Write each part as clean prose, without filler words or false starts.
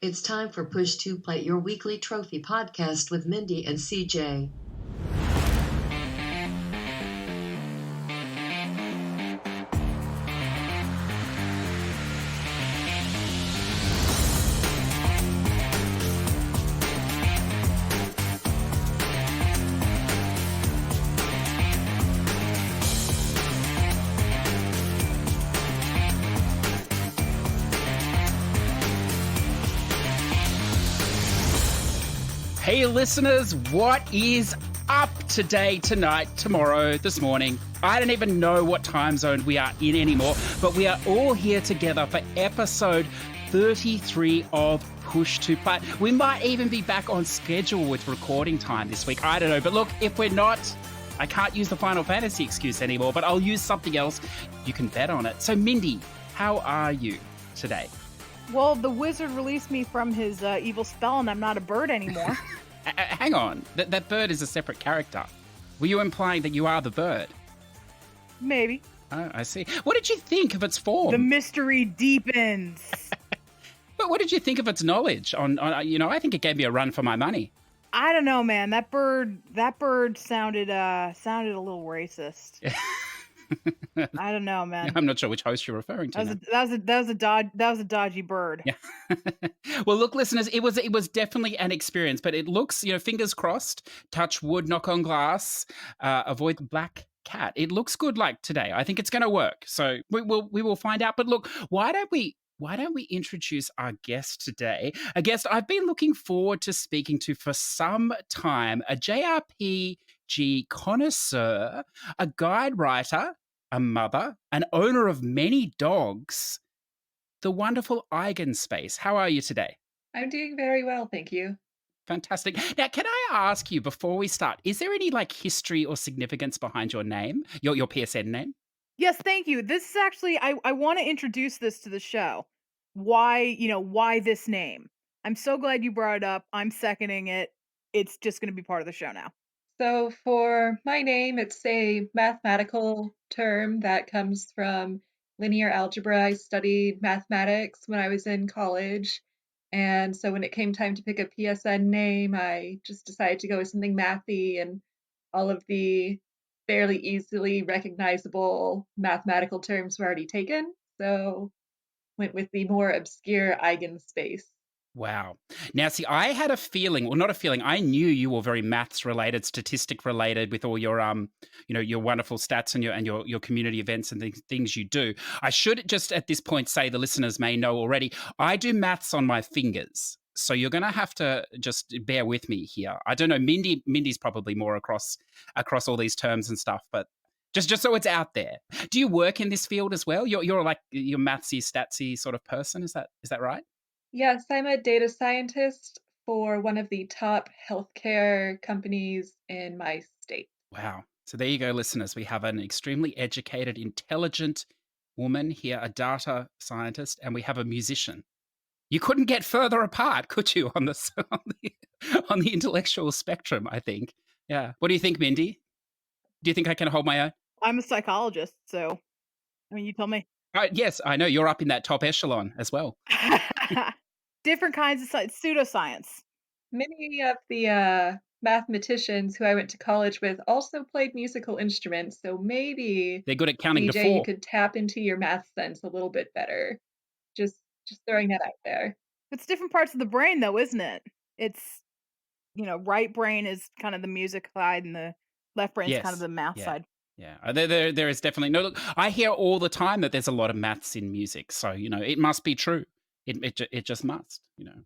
It's time for Push2Plat, your weekly trophy podcast with Mindy and CJ. Hey listeners, what is up today, tonight, tomorrow, this morning? I don't even know what time zone we are in anymore, but we are all here together for episode 33 of Push2Plat. We might even be back on schedule with recording time this week. I don't know, but look, if we're not, I can't use the Final Fantasy excuse anymore, but I'll use something else. You can bet on it. So Mindy, how are you today? Well, the wizard released me from his evil spell, and I'm not a bird anymore. Hang on. That bird is a separate character. Were you implying that you are the bird? Maybe. Oh, I see. What did you think of its form? The mystery deepens. But what did you think of its knowledge? I think it gave me a run for my money. I don't know, man. That bird sounded a little racist. I don't know, man. I'm not sure which host you're referring to. That was a dodgy bird. Yeah. Well, look, listeners, it was definitely an experience, but it looks, fingers crossed, touch wood, knock on glass, avoid the black cat. It looks good like today. I think it's going to work. So we will find out. But look, why don't we introduce our guest today? A guest I've been looking forward to speaking to for some time, a JRPG connoisseur, a guide writer, a mother, an owner of many dogs, the wonderful Eigen-space. How are you today? I'm doing very well, thank you. Fantastic. Now, can I ask you before we start, is there any history or significance behind your name, your PSN name? Yes, thank you. This is actually, I want to introduce this to the show. Why this name? I'm so glad you brought it up. I'm seconding it. It's just going to be part of the show now. So for my name, it's a mathematical term that comes from linear algebra. I studied mathematics when I was in college. And so when it came time to pick a PSN name, I just decided to go with something mathy, and all of the fairly easily recognizable mathematical terms were already taken. So went with the more obscure Eigen-space. Wow. Now, see, I had a feeling, well, not a feeling, I knew you were very maths related, statistic related with all your, your wonderful stats and your community events and the things you do. I should just at this point say, the listeners may know already, I do maths on my fingers. So you're going to have to just bear with me here. I don't know, Mindy's probably more across all these terms and stuff, but just so it's out there. Do you work in this field as well? You're like your mathsy, statsy sort of person. Is that right? Yes, I'm a data scientist for one of the top healthcare companies in my state. Wow. So there you go, listeners. We have an extremely educated, intelligent woman here, a data scientist, and we have a musician. You couldn't get further apart, could you, on the intellectual spectrum, I think. Yeah. What do you think, Mindy? Do you think I can hold my own? I'm a psychologist, so you tell me. Yes, I know. You're up in that top echelon as well. Different kinds of pseudoscience. Many of the mathematicians who I went to college with also played musical instruments, so maybe they're good at counting to CJ, 4. you could tap into your math sense a little bit better. Just throwing that out there. It's different parts of the brain, though, isn't it? It's, right brain is kind of the music side, and the left brain is kind of the math side. Yeah, there is definitely no. Look, I hear all the time that there's a lot of maths in music, so it must be true. It just must.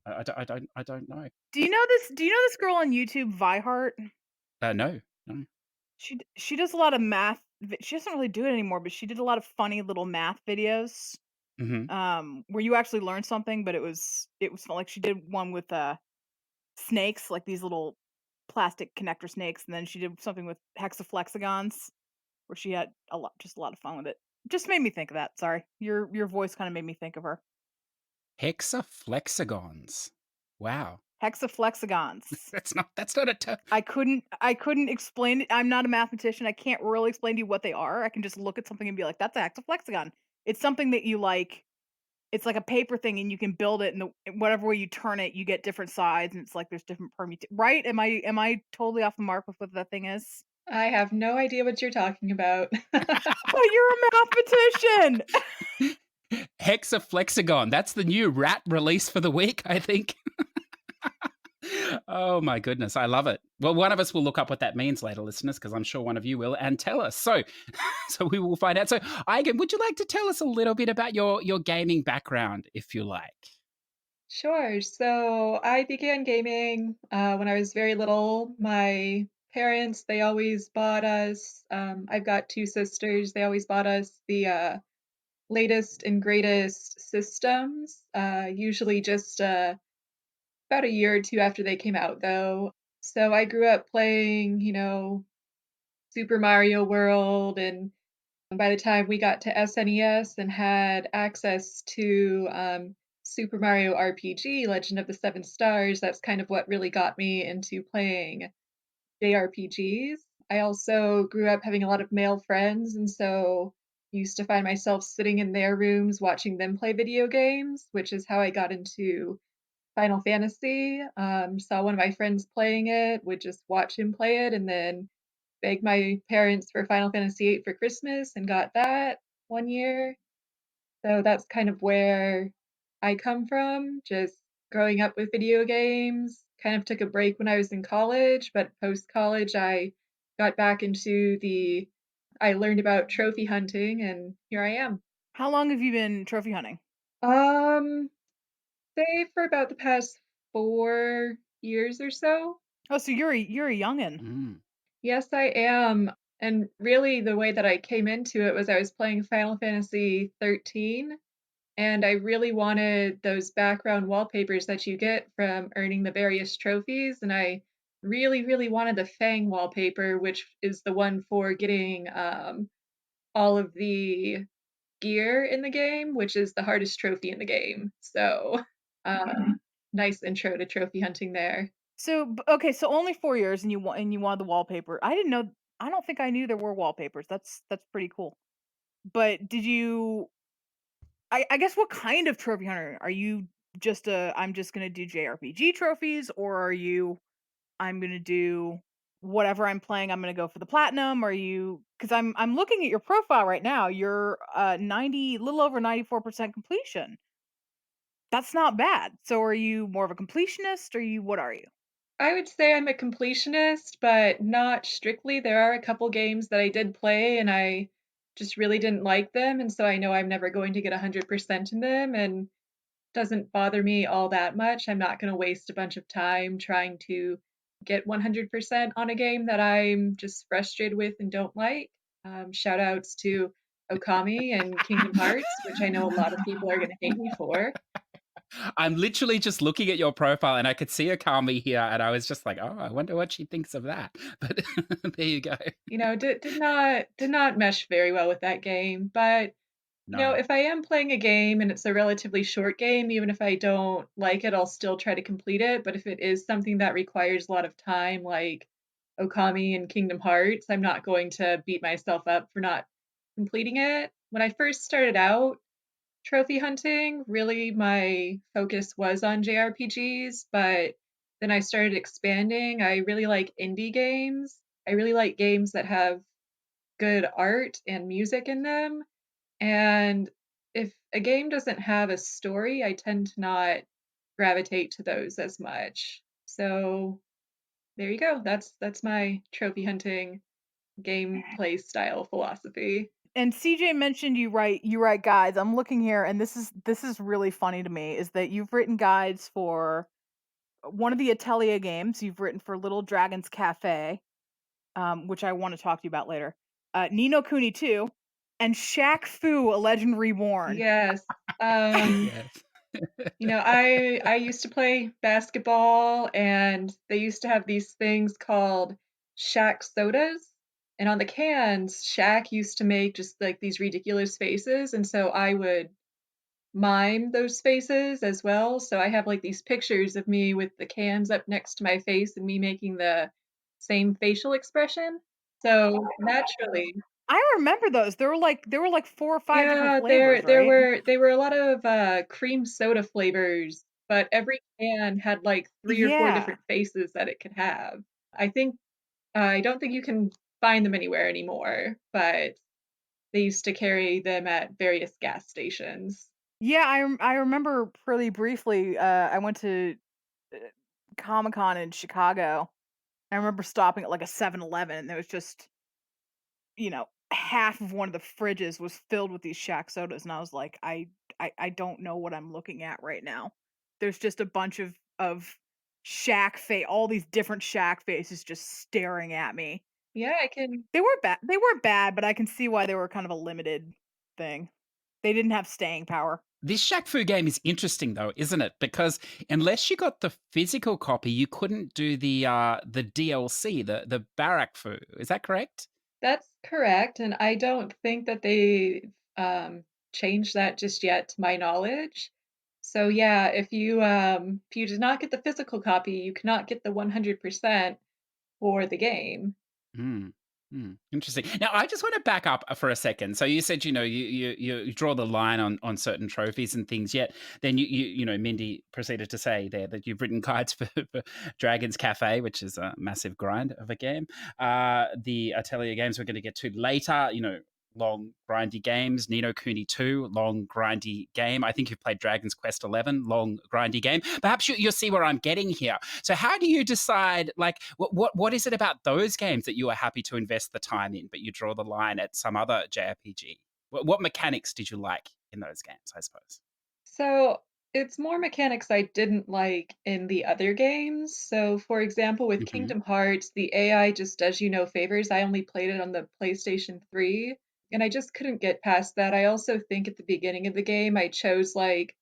I don't know. Do you know this girl on YouTube, Viheart? No. She does a lot of math. She doesn't really do it anymore, but she did a lot of funny little math videos. Mm-hmm. Where you actually learned something, but it was fun. Like she did one with snakes, like these little plastic connector snakes, and then she did something with hexaflexagons, where she had a lot of fun with it. Just made me think of that. Sorry, your voice kind of made me think of her. Hexaflexagons. Wow. Hexaflexagons. That's not a term. I couldn't explain it. I'm not a mathematician. I can't really explain to you what they are. I can just look at something and be like, that's a hexaflexagon. It's something that you it's like a paper thing, and you can build it, and whatever way you turn it, you get different sides, and it's like there's different right? Am I totally off the mark with what that thing is? I have no idea what you're talking about. Oh, you're a mathematician. Hexaflexagon. That's the new rat release for the week, I think. Oh my goodness, I love it. Well, one of us will look up what that means later, listeners, because I'm sure one of you will, and tell us. So, so we will find out. So, Eigen, would you like to tell us a little bit about your gaming background, if you like? Sure. So I began gaming when I was very little. My parents, they always bought us, I've got two sisters, they always bought us the latest and greatest systems, usually just about a year or two after they came out, though. So I grew up playing, Super Mario World, and by the time we got to SNES and had access to Super Mario RPG, Legend of the Seven Stars, that's kind of what really got me into playing JRPGs. I also grew up having a lot of male friends, and so used to find myself sitting in their rooms watching them play video games, which is how I got into Final Fantasy. Saw one of my friends playing it, would just watch him play it, and then begged my parents for Final Fantasy VIII for Christmas and got that one year. So that's kind of where I come from, just growing up with video games. Kind of took a break when I was in college, but post college I got back into I learned about trophy hunting and here I am. How long have you been trophy hunting? Um, say for about the past 4 years or so. Oh, so you're a youngin. Mm. Yes, I am. And really, the way that I came into it was I was playing Final Fantasy 13, and I really wanted those background wallpapers that you get from earning the various trophies. And I really, really wanted the Fang wallpaper, which is the one for getting all of the gear in the game, which is the hardest trophy in the game. So, nice intro to trophy hunting there. So okay, so only 4 years, and you wanted the wallpaper. I didn't know. I don't think I knew there were wallpapers. That's pretty cool. But did you? I guess what kind of trophy hunter are you? Just I'm just gonna do JRPG trophies, or are you? I'm gonna do whatever I'm playing. I'm gonna go for the platinum. Are you? Because I'm looking at your profile right now. You're 90, little over 94% completion. That's not bad. So are you more of a completionist, or what are you? I would say I'm a completionist, but not strictly. There are a couple games that I did play and I just really didn't like them, and so I know I'm never going to get 100% in them, and doesn't bother me all that much. I'm not going to waste a bunch of time trying to get 100% on a game that I'm just frustrated with and don't like. Shout outs to Okami and Kingdom Hearts, which I know a lot of people are going to hate me for. I'm literally just looking at your profile and I could see Okami here and I was just like, oh, I wonder what she thinks of that. But there you go. Did not mesh very well with that game, but No. if I am playing a game and it's a relatively short game, even if I don't like it, I'll still try to complete it. But if it is something that requires a lot of time, like Okami and Kingdom Hearts, I'm not going to beat myself up for not completing it. When I first started out trophy hunting, really my focus was on JRPGs, but then I started expanding. I really like indie games. I really like games that have good art and music in them. And if a game doesn't have a story, I tend to not gravitate to those as much. So there you go. That's my trophy hunting gameplay style philosophy. And CJ mentioned you write guides. I'm looking here, and this is really funny to me, is that you've written guides for one of the Atelier games. You've written for Little Dragon's Cafe, which I want to talk to you about later. Nino Kuni 2, and Shaq Fu: A Legend Reborn. Yes. Yes. I used to play basketball, and they used to have these things called Shaq sodas. And on the cans, Shaq used to make just like these ridiculous faces, and so I would mime those faces as well. So I have like these pictures of me with the cans up next to my face and me making the same facial expression. So naturally, I remember those. There were like 4 or 5 different Yeah, flavors, there right? were a lot of cream soda flavors, but every can had like 3 or 4 Yeah. different faces that it could have. I think I don't think you can find them anywhere anymore, but they used to carry them at various gas stations. Yeah, I remember pretty briefly, I went to, uh, Comic-Con in Chicago. I remember stopping at, like, a 7-Eleven, and there was just, half of one of the fridges was filled with these Shaq sodas, and I was like, I don't know what I'm looking at right now. There's just a bunch of all these different Shaq faces just staring at me. Yeah, I can They weren't bad, but I can see why they were kind of a limited thing. They didn't have staying power. This Shaq Fu game is interesting though, isn't it? Because unless you got the physical copy, you couldn't do the DLC, the Barak Fu. Is that correct? That's correct, and I don't think that they changed that just yet to my knowledge. So yeah, if you did not get the physical copy, you cannot get the 100% for the game. Mm. Interesting. Now, I just want to back up for a second. So you said, you draw the line on certain trophies and things. Yet then Mindy proceeded to say there that you've written guides for Dragon's Cafe, which is a massive grind of a game. The Atelier games we're going to get to later. Long grindy games. Ni no Kuni 2, long grindy game. I think you've played Dragon's Quest 11, long grindy game. Perhaps you'll see where I'm getting here. So how do you decide, like, what is it about those games that you are happy to invest the time in, but you draw the line at some other JRPG? What mechanics did you like in those games, I suppose? So it's more mechanics I didn't like in the other games. So for example, with Hmm. Kingdom Hearts, the AI just does you no favors. I only played it on the PlayStation 3, and I just couldn't get past that. I also think at the beginning of the game, I chose like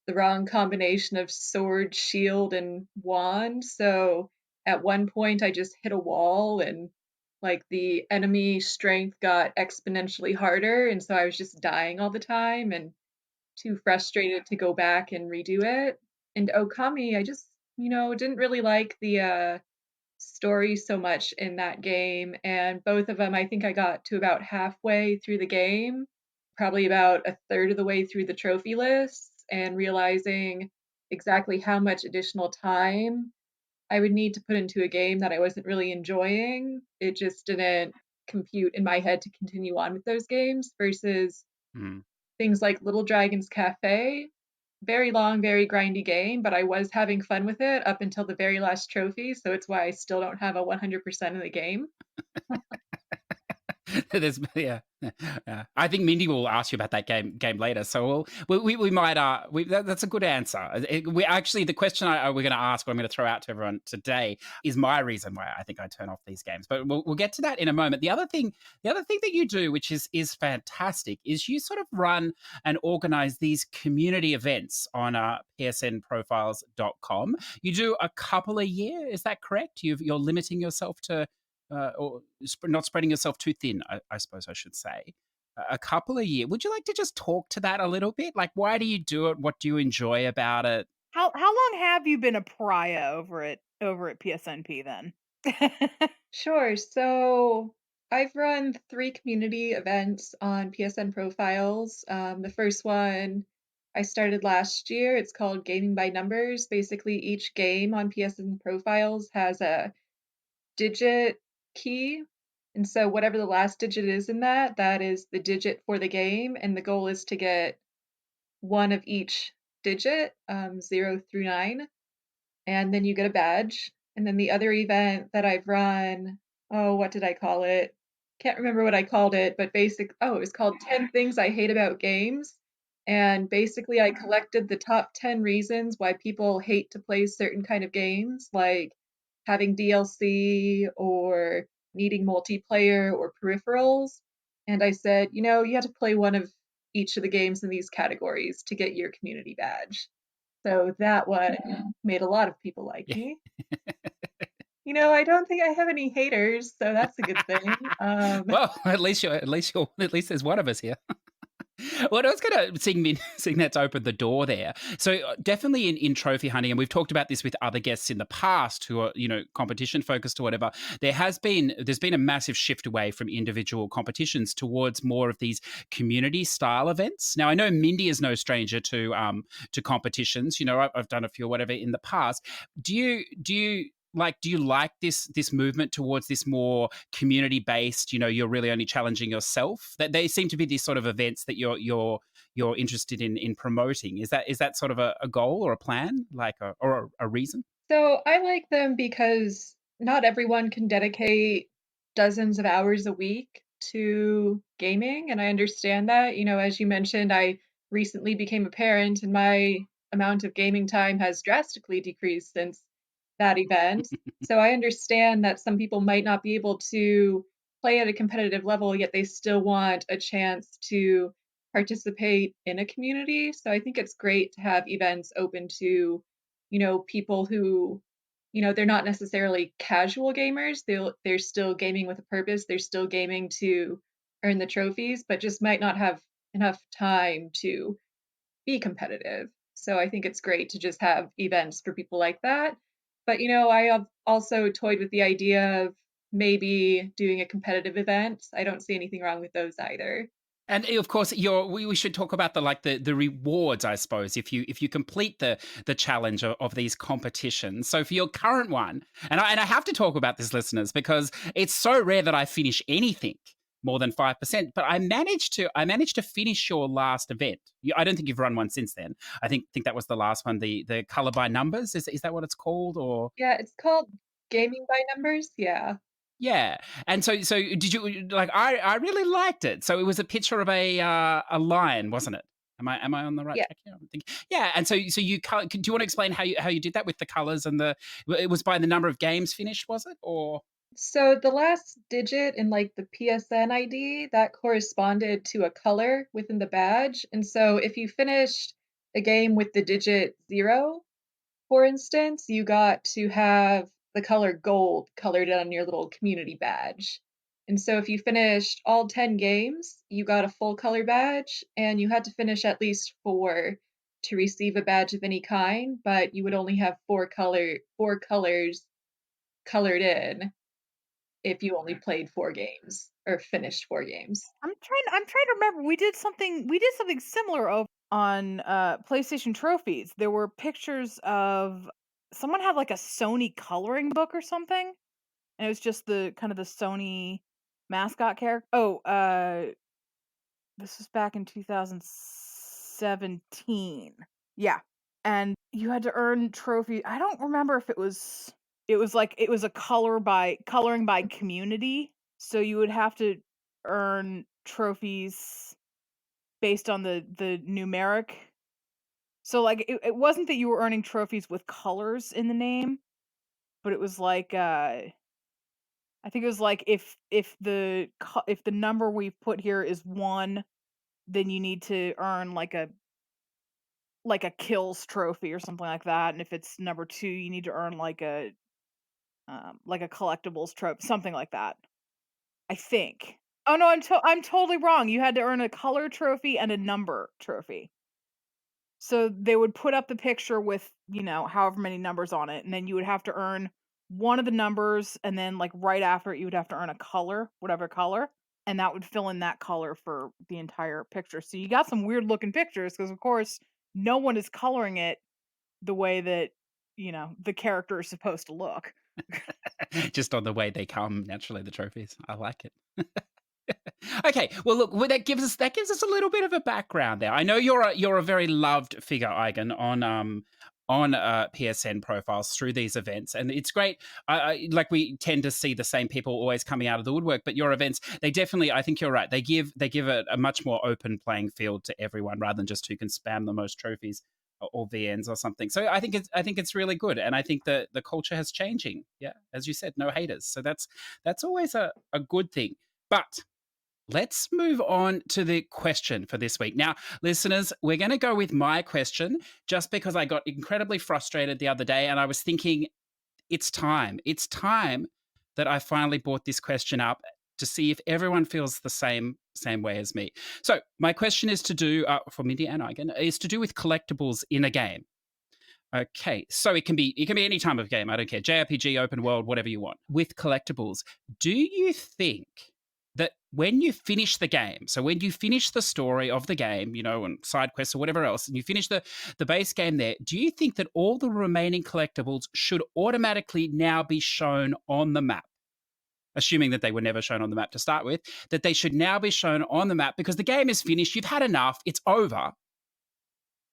the wrong combination of sword, shield, and wand. So at one point, I just hit a wall and like the enemy strength got exponentially harder. And so I was just dying all the time and too frustrated to go back and redo it. And Okami, I just, didn't really like the story so much in that game. And both of them, I think I got to about halfway through the game, probably about a third of the way through the trophy lists, and realizing exactly how much additional time I would need to put into a game that I wasn't really enjoying. It just didn't compute in my head to continue on with those games versus Mm. things like Little Dragon's Cafe. Very long, very grindy game, but I was having fun with it up until the very last trophy, so it's why I still don't have a 100% of the game. Yeah. I think Mindy will ask you about that game later. So we might that's a good answer. We actually, the question we're going to ask, what I'm going to throw out to everyone today, is my reason why I think I turn off these games. But we'll get to that in a moment. The other thing that you do, which is fantastic, is you sort of run and organize these community events on PSNProfiles.com. You do a couple a year. Is that correct? You're limiting yourself to or not spreading yourself too thin, I suppose I should say. A couple a year. Would you like to just talk to that a little bit? Like, why do you do it? What do you enjoy about it? How long have you been a pariah over at PSNP then? Sure. So I've run 3 community events on PSN Profiles. The first one I started last year. It's called Gaming by Numbers. Basically, each game on PSN Profiles has a digit key. And so whatever the last digit is in that, that is the digit for the game. And the goal is to get one of each digit, 0 through 9, and then you get a badge. And then the other event that I've run, oh, what did I call it? Can't remember what I called it, but it was called 10 Things I Hate About Games. And basically, I collected the top 10 reasons why people hate to play certain kind of games, like having DLC or needing multiplayer or peripherals. And I said, you have to play one of each of the games in these categories to get your community badge. So that one made a lot of people like Yeah. me. I don't think I have any haters, so that's a good thing. Well, at least there's one of us here. What I was going to seeing that's opened the door there. So definitely in trophy hunting, and we've talked about this with other guests in the past who are competition focused or whatever. There's been a massive shift away from individual competitions towards more of these community style events. Now I know Mindy is no stranger to competitions. I've done a few or whatever in the past. Do you like this movement towards this more community based, you're really only challenging yourself? That they seem to be these sort of events that you're interested in promoting. Is that sort of a goal or a plan, or a reason? So I like them because not everyone can dedicate dozens of hours a week to gaming, and I understand that. As you mentioned, I recently became a parent, and my amount of gaming time has drastically decreased since that event. So I understand that some people might not be able to play at a competitive level, yet they still want a chance to participate in a community. So I think it's great to have events open to people who, they're not necessarily casual gamers. They're still gaming with a purpose. They're still gaming to earn the trophies, but just might not have enough time to be competitive. So I think it's great to just have events for people like that. But I have also toyed with the idea of maybe doing a competitive event. I don't see anything wrong with those either. And of course, we should talk about the rewards, I suppose, if you complete the challenge of these competitions. So for your current one, and I have to talk about this, listeners, because it's so rare that I finish anything more than 5%. But I managed to finish your last event. I don't think you've run one since then. I think that was the last one, the color by numbers. Is that what it's called? Or Yeah, it's called gaming by numbers. Yeah. yeah, and so did you like? I really liked it. So it was a picture of a lion, wasn't it? Am I on the right Yeah. track here? I think yeah. And so you do you want to explain how you did that with the colors and it was by the number of games finished, was it? Or So the last digit in like the PSN ID that corresponded to a color within the badge. And so if you finished a game with the digit 0, for instance, you got to have the color gold colored on your little community badge. And so if you finished all 10 games, you got a full color badge, and you had to finish at least 4 to receive a badge of any kind, but you would only have 4 colors colored in if you only played 4 games or finished 4 games. I'm trying to remember. We did something similar on PlayStation trophies. There were pictures of someone had like a Sony coloring book or something, and it was just the kind of the Sony mascot character. Oh, this was back in 2017. Yeah. And you had to earn trophy. I don't remember if it was a coloring by community. So you would have to earn trophies based on the numeric. So like it wasn't that you were earning trophies with colors in the name, but it was like I think it was like if the number we've put here is 1, then you need to earn like a kills trophy or something like that, and if it's number 2, you need to earn like a collectibles trophy, something like that. I think. Oh no, I'm totally wrong. You had to earn a color trophy and a number trophy. So they would put up the picture with, however many numbers on it, and then you would have to earn one of the numbers, and then like right after it, you would have to earn a color, whatever color, and that would fill in that color for the entire picture. So you got some weird looking pictures because, of course, no one is coloring it the way that the character is supposed to look. just on the way they come naturally, the trophies. I like it. Okay, well, look, that gives us a little bit of a background there. I know you're a very loved figure, Eigen, on PSN profiles through these events, and it's great. Like we tend to see the same people always coming out of the woodwork, but your events, they definitely, I think you're right. They give it a much more open playing field to everyone rather than just who can spam the most trophies or VNs or something. So I think it's really good, and I think that the culture has changing. Yeah, as you said, no haters. So that's always a good thing. But let's move on to the question for this week. Now, listeners, we're going to go with my question just because I got incredibly frustrated the other day and I was thinking, it's time. It's time that I finally brought this question up. to see if everyone feels the same way as me. So my question is to do for Mindy and Eigen is to do with collectibles in a game. Okay, so it can be any time of game. I don't care, JRPG, open world, whatever you want. With collectibles, do you think that when you finish the game, so when you finish the story of the game, and side quests or whatever else, and you finish the base game there, do you think that all the remaining collectibles should automatically now be shown on the map? Assuming that they were never shown on the map to start with, that they should now be shown on the map because the game is finished, you've had enough, it's over.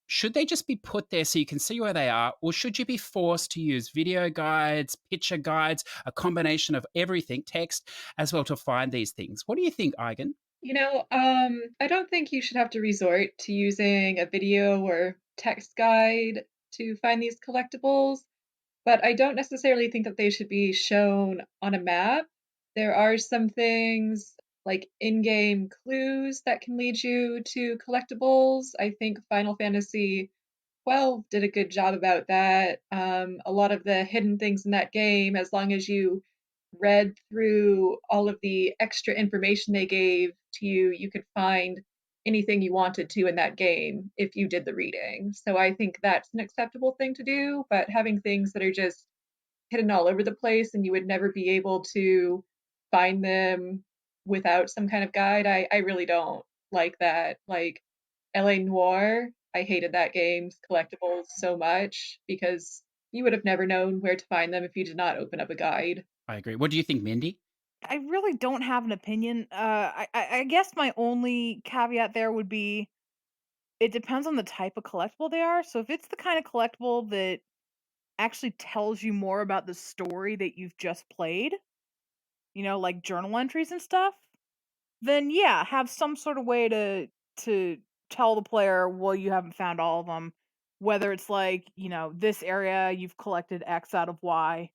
Should they just be put there so you can see where they are, or should you be forced to use video guides, picture guides, a combination of everything, text as well, to find these things? What do you think, Eigen? I don't think you should have to resort to using a video or text guide to find these collectibles, but I don't necessarily think that they should be shown on a map. There are some things like in-game clues that can lead you to collectibles. I think Final Fantasy 12 did a good job about that. A lot of the hidden things in that game, as long as you read through all of the extra information they gave to you, you could find anything you wanted to in that game if you did the reading. So I think that's an acceptable thing to do, but having things that are just hidden all over the place and you would never be able to find them without some kind of guide, I really don't like that. Like LA Noir, I hated that game's collectibles so much because you would have never known where to find them if you did not open up a guide. I agree. What do you think, Mindy? I really don't have an opinion. I guess my only caveat there would be it depends on the type of collectible they are. So if it's the kind of collectible that actually tells you more about the story that you've just played, like journal entries and stuff, then yeah, have some sort of way to tell the player, well, you haven't found all of them. Whether it's like, this area you've collected X out of Y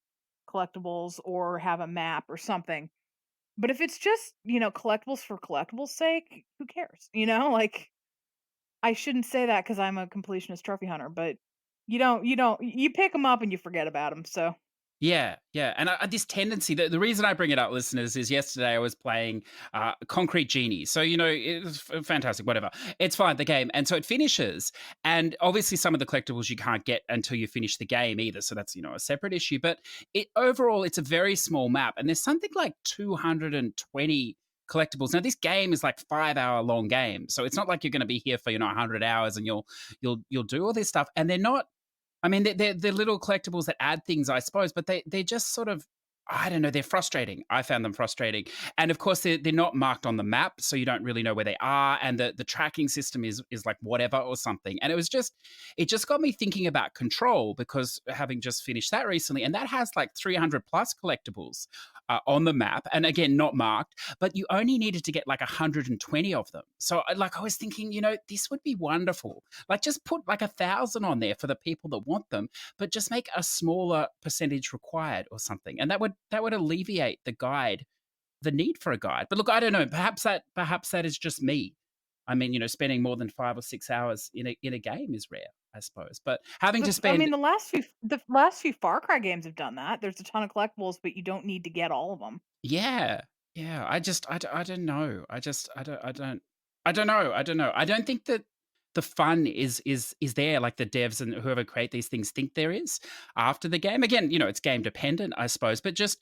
collectibles, or have a map or something. But if it's just, collectibles for collectibles' sake, who cares? Like, I shouldn't say that because I'm a completionist trophy hunter, but you pick them up and you forget about them. So Yeah, yeah. And this tendency, the reason I bring it up, listeners, is yesterday I was playing Concrete Genie. So, it's fantastic, whatever. It's fine, the game. And so it finishes. And obviously, some of the collectibles you can't get until you finish the game either. So that's, a separate issue. But overall, it's a very small map. And there's something like 220 collectibles. Now, this game is like 5-hour long game. So it's not like you're going to be here for, 100 hours and you'll do all this stuff. And they're not. I mean, they're little collectibles that add things, I suppose, but they're just sort of, I don't know, they're frustrating. I found them frustrating. And of course, they're not marked on the map, so you don't really know where they are. And the tracking system is like whatever or something. And it just got me thinking about Control, because having just finished that recently, and that has like 300 plus collectibles on the map. And again, not marked, but you only needed to get like 120 of them. So I was thinking, this would be wonderful. Like just put like 1,000 on there for the people that want them, but just make a smaller percentage required or something. And that would alleviate the need for a guide. But look, I don't know. Perhaps that is just me. I mean, spending more than 5 or 6 hours in a game is rare, I suppose. But having to I spend, mean, the last few Far Cry games have done that. There's a ton of collectibles, but you don't need to get all of them. yeah, yeah. I don't know. I don't know. I don't know. I don't think that the fun is there, like the devs and whoever create these things think there is after the game. Again, it's game dependent, I suppose, but just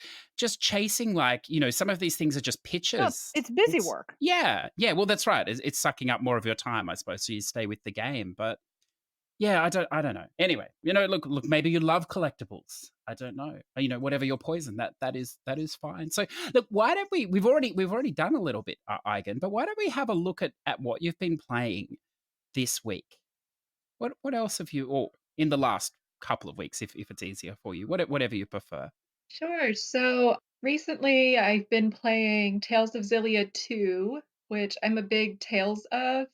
chasing, like, some of these things are just No, pictures. it's busy work. Yeah, yeah. Well, that's right. It's sucking up more of your time, I suppose, so you stay with the game. But yeah, I don't know. Anyway, look, maybe you love collectibles. I don't know. Whatever your poison, that is fine. So look, why don't we've already done a little bit, Eigen, but why don't we have a look at what you've been playing this week? What else have you, or in the last couple of weeks, if it's easier for you, whatever you prefer. Sure. So recently I've been playing Tales of Xillia 2, which I'm a big Tales of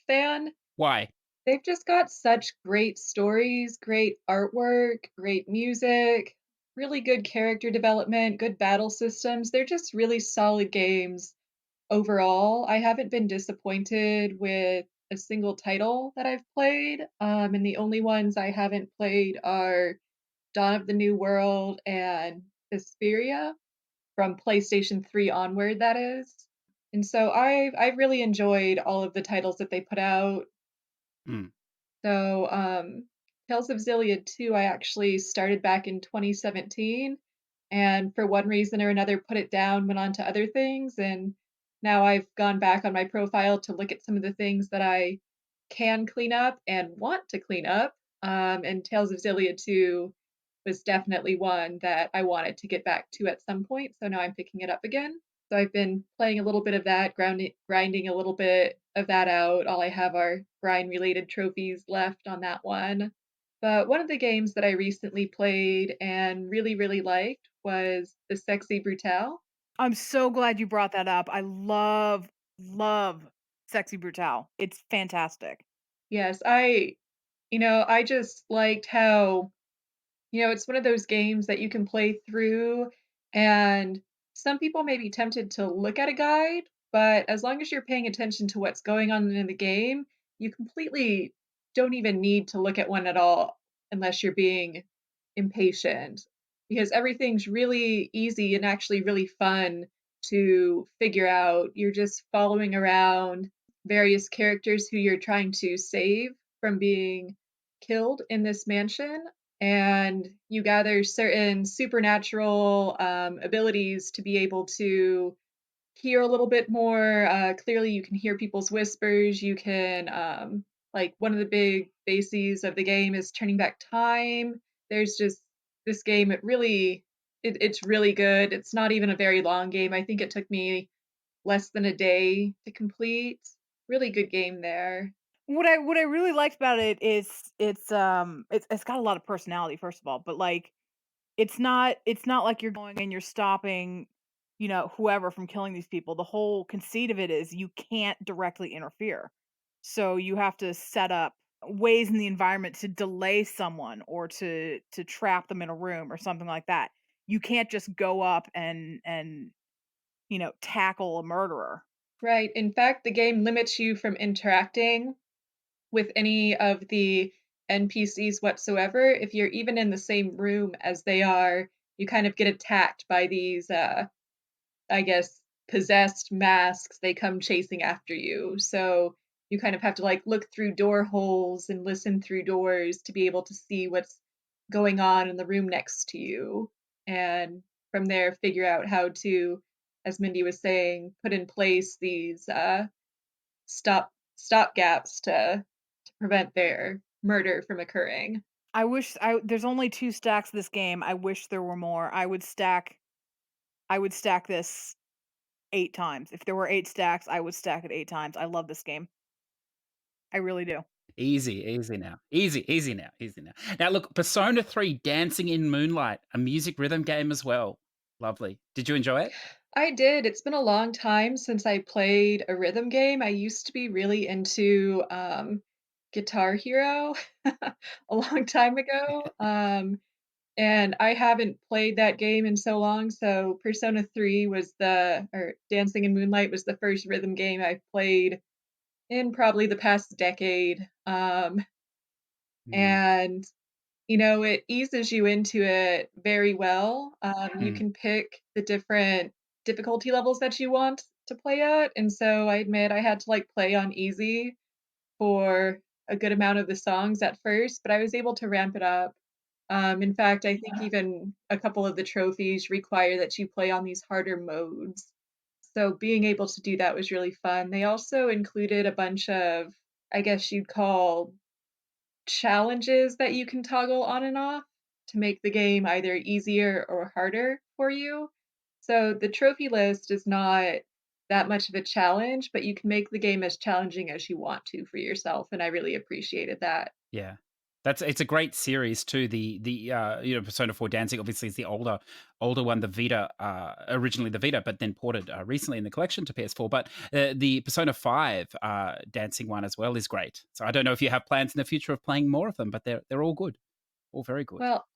fan. Why? They've just got such great stories, great artwork, great music, really good character development, good battle systems. They're just really solid games overall. I haven't been disappointed with a single title that I've played. And the only ones I haven't played are Dawn of the New World and Vesperia. from PlayStation 3 onward, that is. And so I've really enjoyed all of the titles that they put out. Mm. So, Tales of Xillia 2, I actually started back in 2017, and for one reason or another, put it down, went on to other things, and now I've gone back on my profile to look at some of the things that I can clean up and want to clean up. And Tales of Xillia 2 was definitely one that I wanted to get back to at some point, so now I'm picking it up again. So I've been playing a little bit of that, grinding a little bit of that out. All I have are grind-related trophies left on that one. But one of the games that I recently played and really, really liked was the Sexy Brutale. I'm so glad you brought that up. I love Sexy Brutale. It's fantastic. Yes, I just liked how it's one of those games that you can play through, and some people may be tempted to look at a guide, but as long as you're paying attention to what's going on in the game, you completely don't even need to look at one at all unless you're being impatient, because everything's really easy and actually really fun to figure out. You're just following around various characters who you're trying to save from being killed in this mansion, and you gather certain supernatural abilities to be able to hear a little bit more clearly. You can hear people's whispers. You can, like, one of the big bases of the game is turning back time. There's just this game. It's really good. It's not even a very long game. I think it took me less than a day to complete. Really good game there. What I really liked about it is it's got a lot of personality, first of all, but like it's not like you're going and you're stopping, whoever from killing these people. The whole conceit of it is you can't directly interfere. So you have to set up ways in the environment to delay someone or to trap them in a room or something like that. You can't just go up and tackle a murderer. Right. In fact, the game limits you from interacting with any of the NPCs whatsoever. If you're even in the same room as they are, you kind of get attacked by these, I guess, possessed masks. They come chasing after you. So you kind of have to like look through door holes and listen through doors to be able to see what's going on in the room next to you. And from there, figure out how to, as Mindy was saying, put in place these stop gaps to prevent their murder from occurring. There's only 2 stacks of this game. I wish there were more. I would stack this 8 times. If there were 8 stacks, I would stack it 8 times. I love this game. I really do. Easy, easy now. Easy now, easy now. Now look, Persona 3 Dancing in Moonlight, a music rhythm game as well. Lovely. Did you enjoy it? I did. It's been a long time since I played a rhythm game. I used to be really into Guitar Hero a long time ago. And I haven't played that game in so long. So Persona 3 or Dancing in Moonlight was the first rhythm game I've played in probably the past decade. Mm, And it eases you into it very well. You mm, can pick the different difficulty levels that you want to play at, and so I admit I had to like play on easy for a good amount of the songs at first, but I was able to ramp it up. In fact, I think even a couple of the trophies require that you play on these harder modes. So being able to do that was really fun. They also included a bunch of, I guess you'd call, challenges that you can toggle on and off to make the game either easier or harder for you. So the trophy list is not that much of a challenge, but you can make the game as challenging as you want to for yourself, and I really appreciated that. yeah. It's a great series too. The Persona 4 Dancing obviously is the older one, the Vita, originally the Vita, but then ported recently in the collection to PS4. But the Persona 5 Dancing one as well is great. So I don't know if you have plans in the future of playing more of them, but they're all good. All very good. Well,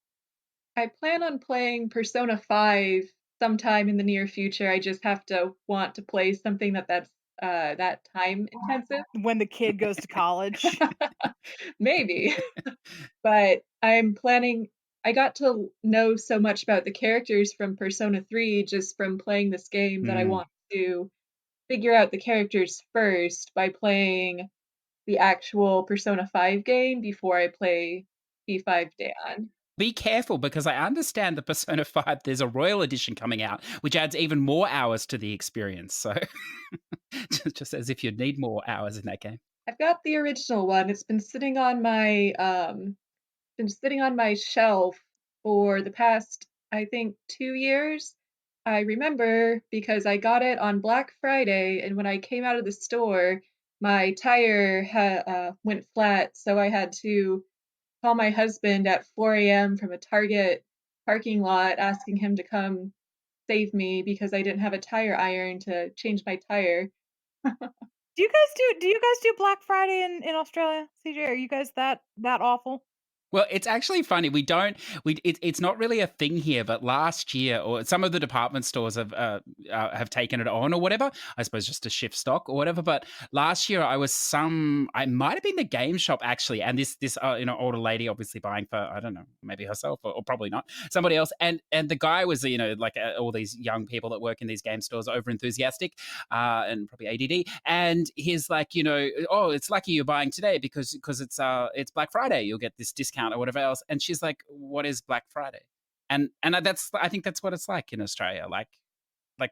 I plan on playing Persona 5 sometime in the near future. I just have to want to play something that's that time intensive. When the kid goes to college. Maybe. But I'm planning I got to know so much about the characters from Persona 3 just from playing this game that I Mm. want to figure out the characters first by playing the actual Persona 5 game before I play P5 Dan. Be careful, because I understand the Persona 5, there's a Royal Edition coming out, which adds even more hours to the experience. So just as if you'd need more hours in that game. I've got the original one. It's been sitting on my shelf for the past, I think, 2 years. I remember because I got it on Black Friday, and when I came out of the store, my tire went flat, so I had to call my husband at 4 a.m. from a Target parking lot asking him to come save me because I didn't have a tire iron to change my tire. Do you guys do Black Friday in Australia, CJ? Are you guys that awful? Well, it's actually funny. It's not really a thing here, but last year, or some of the department stores have taken it on or whatever. I suppose just to shift stock or whatever. But last year, I might have been the game shop actually, and this older lady obviously buying for, I don't know, maybe herself or probably not somebody else, and the guy was like all these young people that work in these game stores, over enthusiastic, and probably ADD, and he's like, oh, it's lucky you're buying today because it's Black Friday, you'll get this discount or whatever else. And she's like, what is Black Friday? And I think that's what it's like in Australia. Like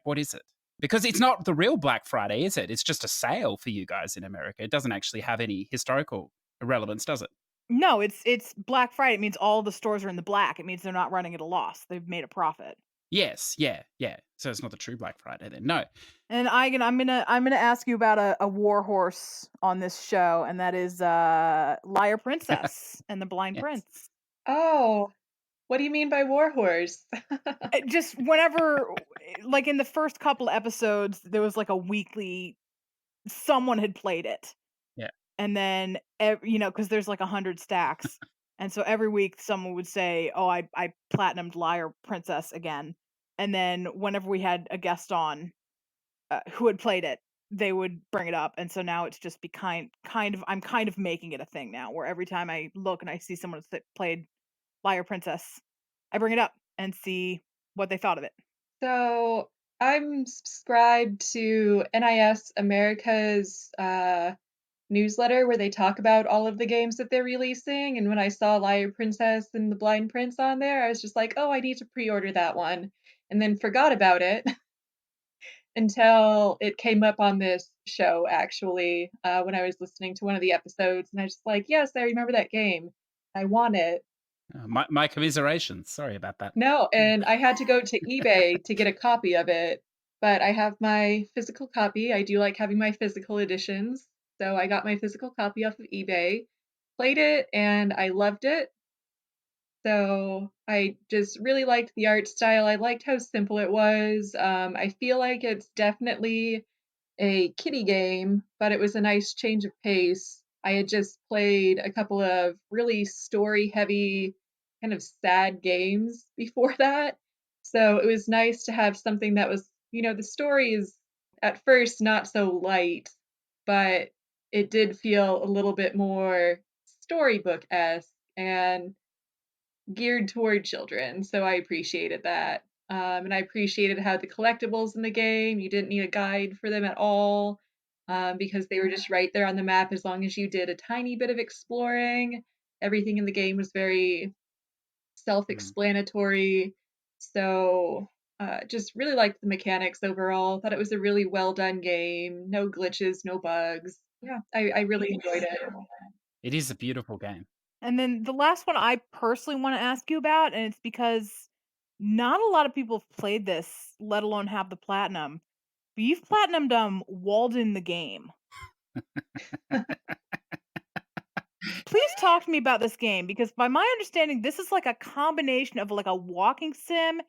what is it? Because it's not the real Black Friday, is it? It's just a sale for you guys in America. It doesn't actually have any historical relevance, does it? No, it's Black Friday. It means all the stores are in the black. It means they're not running at a loss. They've made a profit. Yes, yeah. So it's not the true Black Friday then. No. And I'm gonna ask you about a war horse on this show, and that is Liar Princess and the Blind Yes. Prince. Oh, what do you mean by Warhorse? Just whenever, like in the first couple episodes, there was like a weekly, someone had played it, Yeah. and then because there's like 100 stacks, and so every week someone would say, "Oh, I platinumed Liar Princess again," and then whenever we had a guest on who had played it, they would bring it up, and so now it's just be kind of I'm kind of making it a thing now, where every time I look and I see someone that played Liar Princess, I bring it up and see what they thought of it. So I'm subscribed to NIS America's newsletter where they talk about all of the games that they're releasing. And when I saw Liar Princess and The Blind Prince on there, I was just like, oh, I need to pre-order that one. And then forgot about it until it came up on this show, actually, when I was listening to one of the episodes. And I was just like, yes, I remember that game. I want it. My commiserations. Sorry about that. No, and I had to go to eBay to get a copy of it, but I have my physical copy. I do like having my physical editions. So I got my physical copy off of eBay, played it, and I loved it. So I just really liked the art style. I liked how simple it was. I feel like it's definitely a kiddie game, but it was a nice change of pace. I had just played a couple of really story heavy, kind of sad games before that. So it was nice to have something that was, the story is at first not so light, but it did feel a little bit more storybook-esque and geared toward children. So I appreciated that. And I appreciated how the collectibles in the game, you didn't need a guide for them at all, because they were just right there on the map as long as you did a tiny bit of exploring. Everything in the game was very self-explanatory. So just really liked the mechanics overall. Thought it was a really well done game. No glitches, no bugs. Yeah, I really enjoyed it. It is a beautiful game. And then the last one I personally want to ask you about, and it's because not a lot of people have played this, let alone have the platinum. But you've platinumed Walden the game. Please talk to me about this game, because by my understanding, this is like a combination of like a walking sim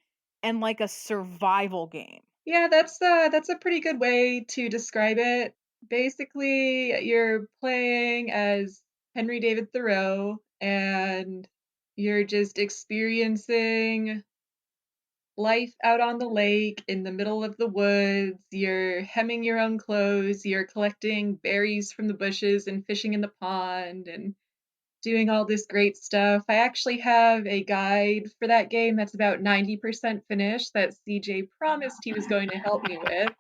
and like a survival game. Yeah, that's a pretty good way to describe it. Basically, you're playing as Henry David Thoreau, and you're just experiencing life out on the lake in the middle of the woods. You're hemming your own clothes, you're collecting berries from the bushes and fishing in the pond, and doing all this great stuff. I actually have a guide for that game that's about 90% finished that CJ promised he was going to help me with.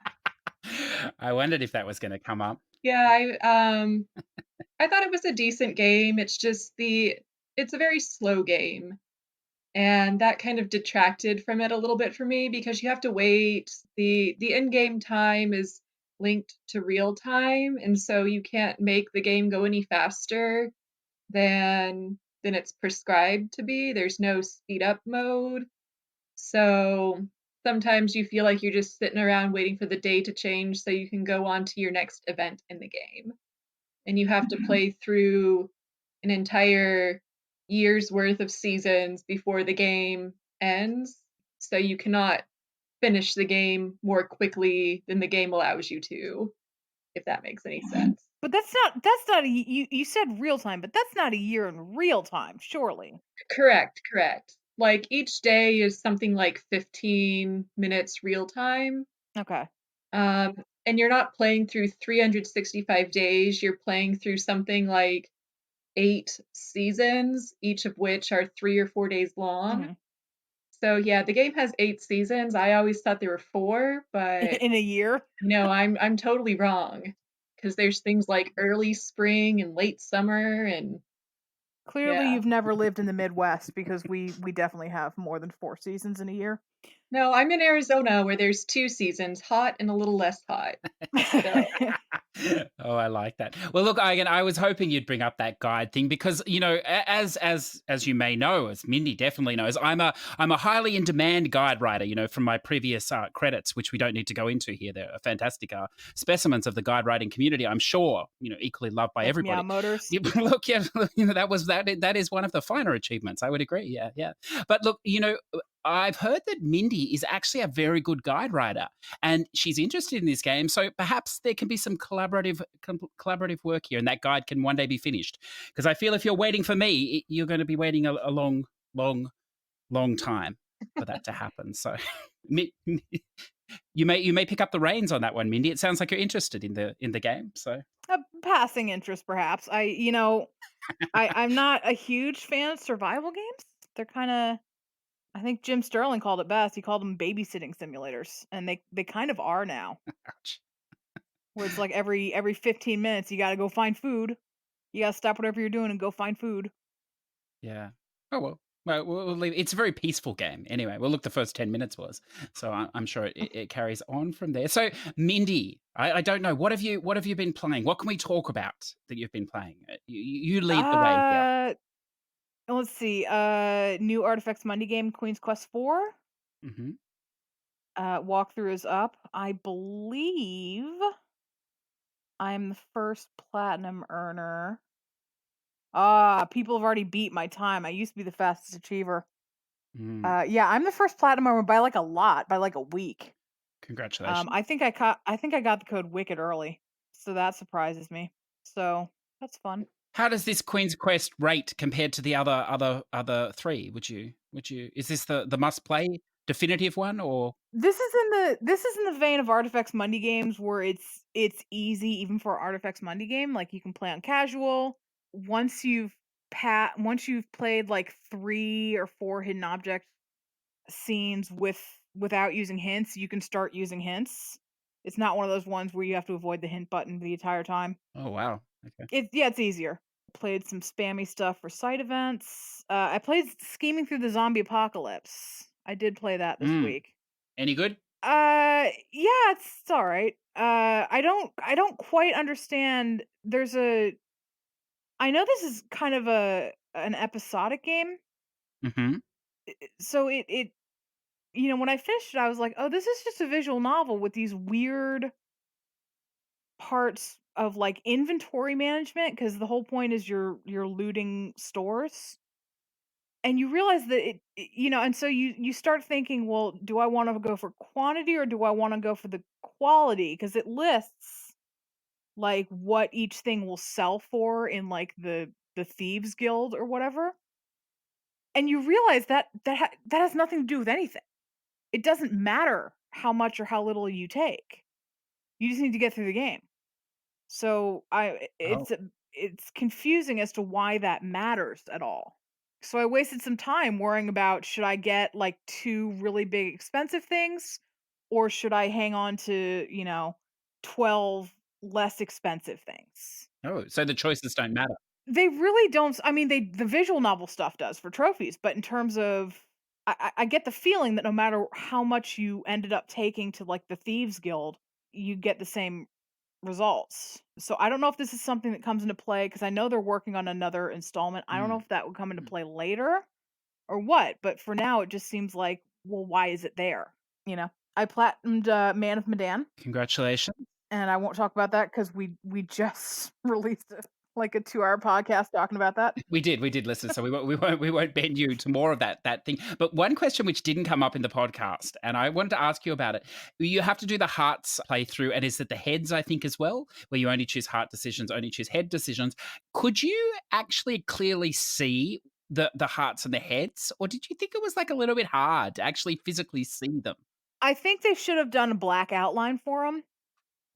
I wondered if that was going to come up. Yeah, I thought it was a decent game. It's a very slow game. And that kind of detracted from it a little bit for me because you have to wait. The in-game time is linked to real time, and so you can't make the game go any faster than it's prescribed to be. There's no speed up mode. So sometimes you feel like you're just sitting around waiting for the day to change so you can go on to your next event in the game. And you have to play through an entire year's worth of seasons before the game ends. So you cannot finish the game more quickly than the game allows you to, if that makes any sense. But that's not a you said real time, but that's not a year in real time, surely. Correct, correct. Like each day is something like 15 minutes real time. Okay. And you're not playing through 365 days. You're playing through something like 8 seasons, each of which are 3 or 4 days long. Mhm. So yeah, the game has 8 seasons. I always thought there were 4, but In a year? no, I'm totally wrong. Because there's things like early spring and late summer and Clearly yeah. you've never lived in the Midwest because we definitely have more than 4 seasons in a year. No, I'm in Arizona where there's 2 seasons, hot and a little less hot. So Oh, I like that. Well, look, Eigen, I was hoping you'd bring up that guide thing because as you may know, as Mindy definitely knows, I'm a highly in demand guide writer. From my previous credits, which we don't need to go into here. They're fantastic specimens of the guide writing community. I'm sure equally loved by Like everybody. Meow Motors. Yeah, look, yeah, that is one of the finer achievements. I would agree. Yeah, yeah. But look, I've heard that Mindy is actually a very good guide writer, and she's interested in this game. So perhaps there can be some collaborative work here, and that guide can one day be finished. Because I feel if you're waiting for me, you're going to be waiting a long, long, long time for that to happen. So you may pick up the reins on that one, Mindy. It sounds like you're interested in the game. So A passing interest, perhaps. I'm not a huge fan of survival games. They're kind of, I think Jim Sterling called it best. He called them babysitting simulators, and they kind of are now. ouch. Where it's like every 15 minutes you got to go find food. You got to stop whatever you're doing and go find food. Yeah. Oh well. Well, we'll leave. It's a very peaceful game. Anyway, well, look, the first 10 minutes was. So I'm sure it carries on from there. So, Mindy, I don't know. What have you been playing? What can we talk about that you've been playing? You lead the way here. Let's see. New Artifacts Monday game, Queen's Quest 4. Hmm. Walkthrough is up. I believe I'm the first platinum earner. People have already beat my time. I used to be the fastest achiever. Mm, Yeah, I'm the first platinum earner by like a lot, by like a week. congratulations. I think I think I got the code wicked early, so that surprises me. So that's fun. How does this Queen's Quest rate compared to the other three? Is this the must play definitive one or? This is in the vein of Artifacts Monday games where it's easy even for an Artifacts Monday game. Like you can play on casual. Once you've played like 3 or 4 hidden object scenes without using hints, you can start using hints. It's not one of those ones where you have to avoid the hint button the entire time. Oh wow. Okay. It's easier. Played some spammy stuff for side events. I played Scheming Through the Zombie Apocalypse. I did play that this Mm. week. Any good? Yeah, it's all right. I don't quite understand. I know this is kind of an episodic game. Hmm. So it when I finished it, I was like, "Oh, this is just a visual novel with these weird parts of like inventory management because the whole point is you're looting stores." And you realize that and so you start thinking, well, do I want to go for quantity or do I want to go for the quality? Because it lists like what each thing will sell for in like the thieves guild or whatever. And you realize that has nothing to do with anything. It doesn't matter how much or how little you take. You just need to get through the game. So Oh. it's confusing as to why that matters at all. So I wasted some time worrying about, should I get like 2 really big expensive things, or should I hang on to, 12 less expensive things? Oh, so the choices don't matter. They really don't. I mean, the visual novel stuff does for trophies, but in terms of, I get the feeling that no matter how much you ended up taking to like the Thieves Guild, you get the same results. So I don't know if this is something that comes into play, because I know they're working on another installment. I don't know Mm. if that would come into Mm. play later or what, but for now it just seems like, well, why is it there? I platinumed Man of Medan, Congratulations. and I won't talk about that because we just released like a 2-hour podcast talking about that. We did listen, so we won't bend you to more of that thing. But one question which didn't come up in the podcast, and I wanted to ask you about it. You have to do the hearts playthrough, and is it the heads, I think, as well, where you only choose heart decisions, only choose head decisions. Could you actually clearly see the hearts and the heads, or did you think it was like a little bit hard to actually physically see them? I think they should have done a black outline for them.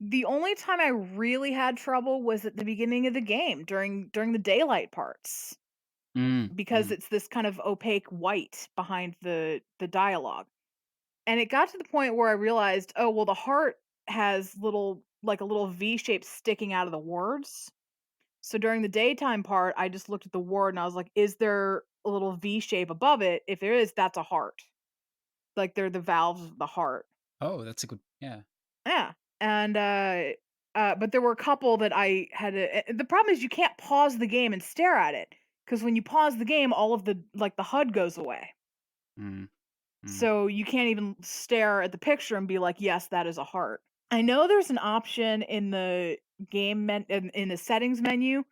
The only time I really had trouble was at the beginning of the game during the daylight parts, Mm, because mm. it's this kind of opaque white behind the dialogue. And it got to the point where I realized, oh, well, the heart has a little V shape sticking out of the words. So during the daytime part, I just looked at the word and I was like, is there a little V shape above it? If there is, that's a heart. Like they're the valves of the heart. Oh, that's a good, yeah. Yeah. And but there were a couple that I had the problem is you can't pause the game and stare at it, because when you pause the game, all of the HUD goes away. Mm, mm. So you can't even stare at the picture and be like, yes, that is a heart. I know there's an option in the in the settings menu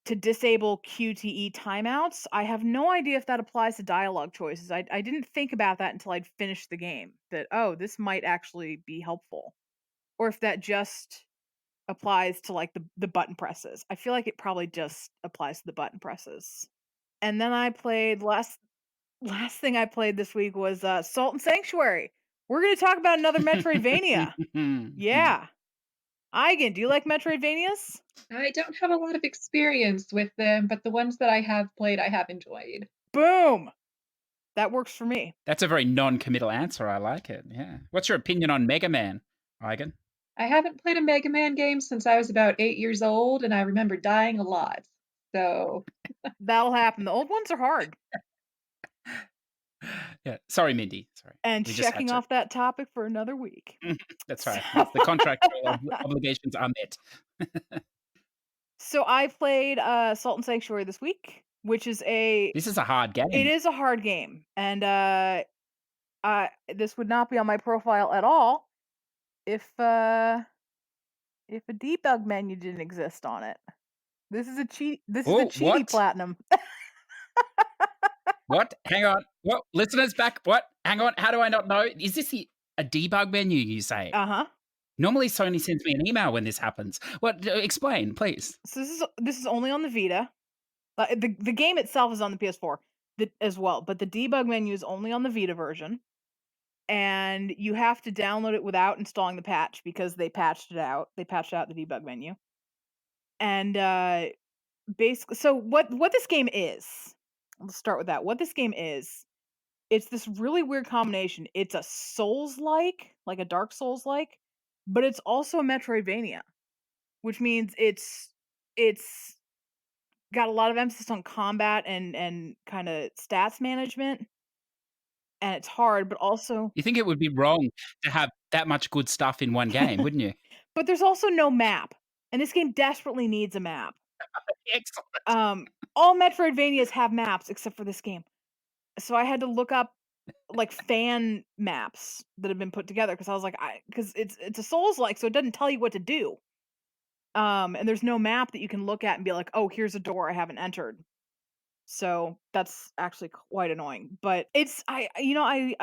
to disable QTE timeouts. I have no idea if that applies to dialogue choices. I didn't think about that until I'd finished the game. That, oh, this might actually be helpful. Or if that just applies to like the button presses. I feel like it probably just applies to the button presses. And then I played last thing I played this week was Salt and Sanctuary. We're going to talk about another Metroidvania. Yeah. Eigen, do you like Metroidvanias? I don't have a lot of experience with them, but the ones that I have played, I have enjoyed. Boom. That works for me. That's a very non-committal answer. I like it. Yeah. What's your opinion on Mega Man, Eigen? I haven't played a Mega Man game since I was about 8 years old, and I remember dying a lot. So, That'll happen. The old ones are hard. Yeah. Sorry, Mindy. Sorry. And We just had checking to. off that topic for another week. That's right. So, Yes, the contractual obligations are met. so I played Salt and Sanctuary this week, which is This is a hard it game. is a hard game. And this would not be on my profile at all if a debug menu didn't exist on it. This is a Oh, cheaty what? platinum. What? Hang on. What? Listeners back. What? Hang on. How do I not know? Is this a debug menu, you say? Uh-huh. Normally, Sony sends me an email when this happens. What? Explain, please. So this is only on the Vita. The game itself is on the PS4 as well, but the debug menu is only on the Vita version, and you have to download it without installing the patch because they patched it out. They patched out the debug menu, and basically, so what this game is. Let's start with that. What this game is, it's this really weird combination. It's a Souls-like, like a Dark Souls-like, but it's also a Metroidvania, which means it's got a lot of emphasis on combat and kind of stats management, and it's hard, but also You think it would be wrong to have that much good stuff in one game, wouldn't you? but there's also no map, and this game desperately needs a map. Excellent. All Metroidvanias have maps except for this game. So I had to look up like fan maps that have been put together, because I was like, because it's a Souls like, so it doesn't tell you what to do. And there's no map that you can look at and be like, oh, here's a door I haven't entered. So that's actually quite annoying. But I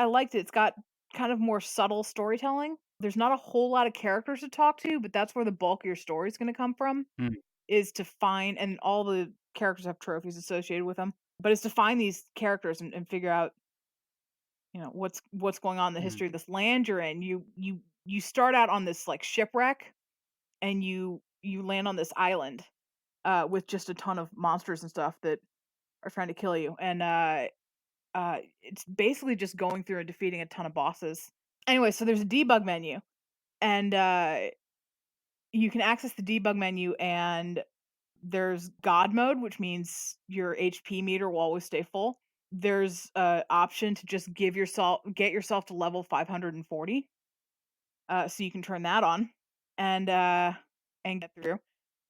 liked it. It's got kind of more subtle storytelling. There's not a whole lot of characters to talk to, but that's where the bulk of your story is going to come from. Mm. Is to find, and all the characters have trophies associated with them, but it's to find these characters and figure out, what's going on in the history of this land you're in. You start out on this like shipwreck, and you land on this island, with just a ton of monsters and stuff that are trying to kill you. And it's basically just going through and defeating a ton of bosses. Anyway, so there's a debug menu, and you can access the debug menu, and there's God mode, which means your HP meter will always stay full. There's an option to just get yourself to level 540, so you can turn that on and get through.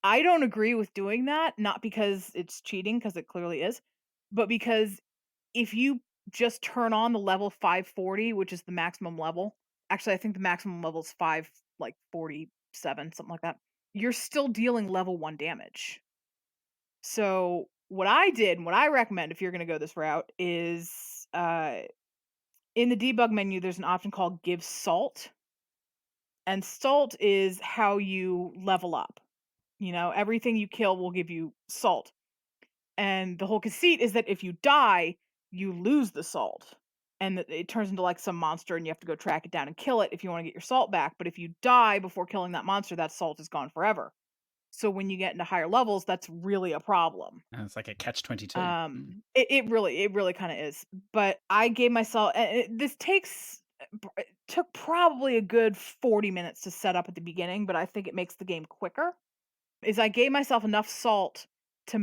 I don't agree with doing that, not because it's cheating, because it clearly is, but because if you just turn on the level 540, which is the maximum level, actually I think the maximum level is 547, something like that. You're still dealing level 1 damage. So what I did, and what I recommend if you're going to go this route, is in the debug menu, there's an option called Give Salt. And salt is how you level up. You know, everything you kill will give you salt. And the whole conceit is that if you die, you lose the salt. And it turns into like some monster, and you have to go track it down and kill it if you want to get your salt back. But if you die before killing that monster, that salt is gone forever. So when you get into higher levels, that's really a problem. It's like a catch-22. It really kind of is. But I gave myself this took probably a good 40 minutes to set up at the beginning, but I think it makes the game quicker. Is I gave myself enough salt to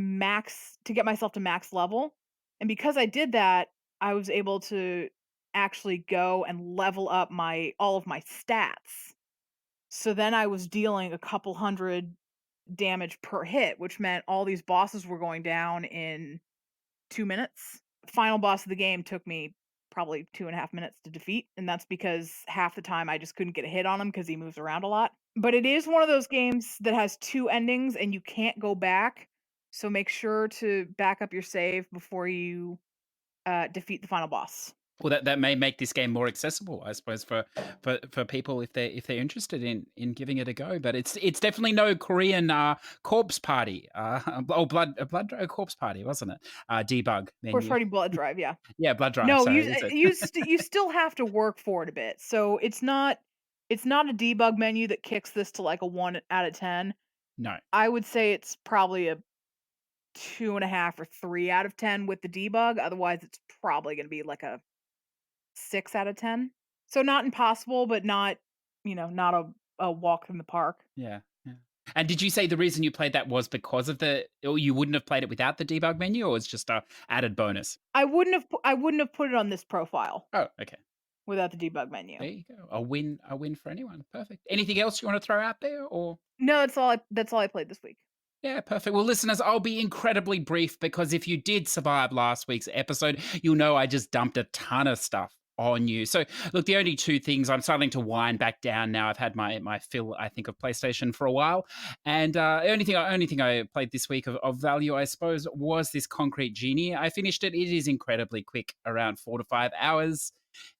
get myself to max level, and because I did that, I was able to actually go and level up all of my stats. So then I was dealing a couple hundred damage per hit, which meant all these bosses were going down in 2 minutes. The final boss of the game took me probably 2.5 minutes to defeat, and that's because half the time I just couldn't get a hit on him because he moves around a lot. But it is one of those games that has 2 endings, and you can't go back, so make sure to back up your save before you defeat the final boss. Well, that may make this game more accessible, I suppose, for people if they're interested in giving it a go. But it's definitely no Korean corpse party, blood corpse party, wasn't it? Debug menu. Corpse party blood drive, yeah. Yeah, blood drive. No, sorry, you still have to work for it a bit. So it's not a debug menu that kicks this to like a 1 out of 10. No, I would say it's probably a 2.5 or 3 out of 10 with the debug. Otherwise, it's probably going to be like a 6 out of 10. So not impossible, but not not a walk in the park. yeah. And did you say the reason you played that was because of or you wouldn't have played it without the debug menu, or it's just a added bonus? I wouldn't have put it on this profile. Oh, okay. Without the debug menu. There you go. A win for anyone. Perfect. Anything else you want to throw out there, or? No, that's all I played this week. Yeah, perfect. Well, listeners, I'll be incredibly brief because if you did survive last week's episode, you'll know I just dumped a ton of stuff on you. So, look, the only 2 things, I'm starting to wind back down now. I've had my fill, I think, of PlayStation for a while. And the only thing I played this week of value, I suppose, was this Concrete Genie. I finished it. It is incredibly quick, around 4 to 5 hours.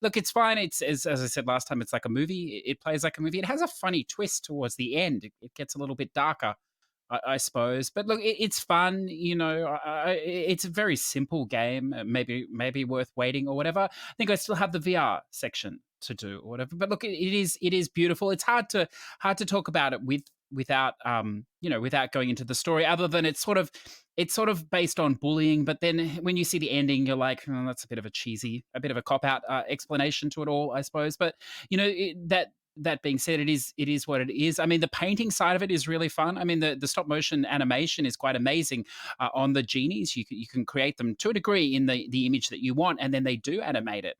Look, it's fine. It's as I said last time, it's like a movie. It plays like a movie. It has a funny twist towards the end. It gets a little bit darker, I suppose. But look, it's fun. It's a very simple game. Maybe worth waiting or whatever. I think I still have the VR section to do or whatever. But look, it is beautiful. It's hard to talk about it without without going into the story, other than it's sort of based on bullying. But then when you see the ending, you're like, oh, that's a bit of a cop out explanation to it all, I suppose. But that being said, it is what it is. I mean, the painting side of it is really fun. I mean, the stop motion animation is quite amazing on the genies. You can create them to a degree in the image that you want, and then they do animate it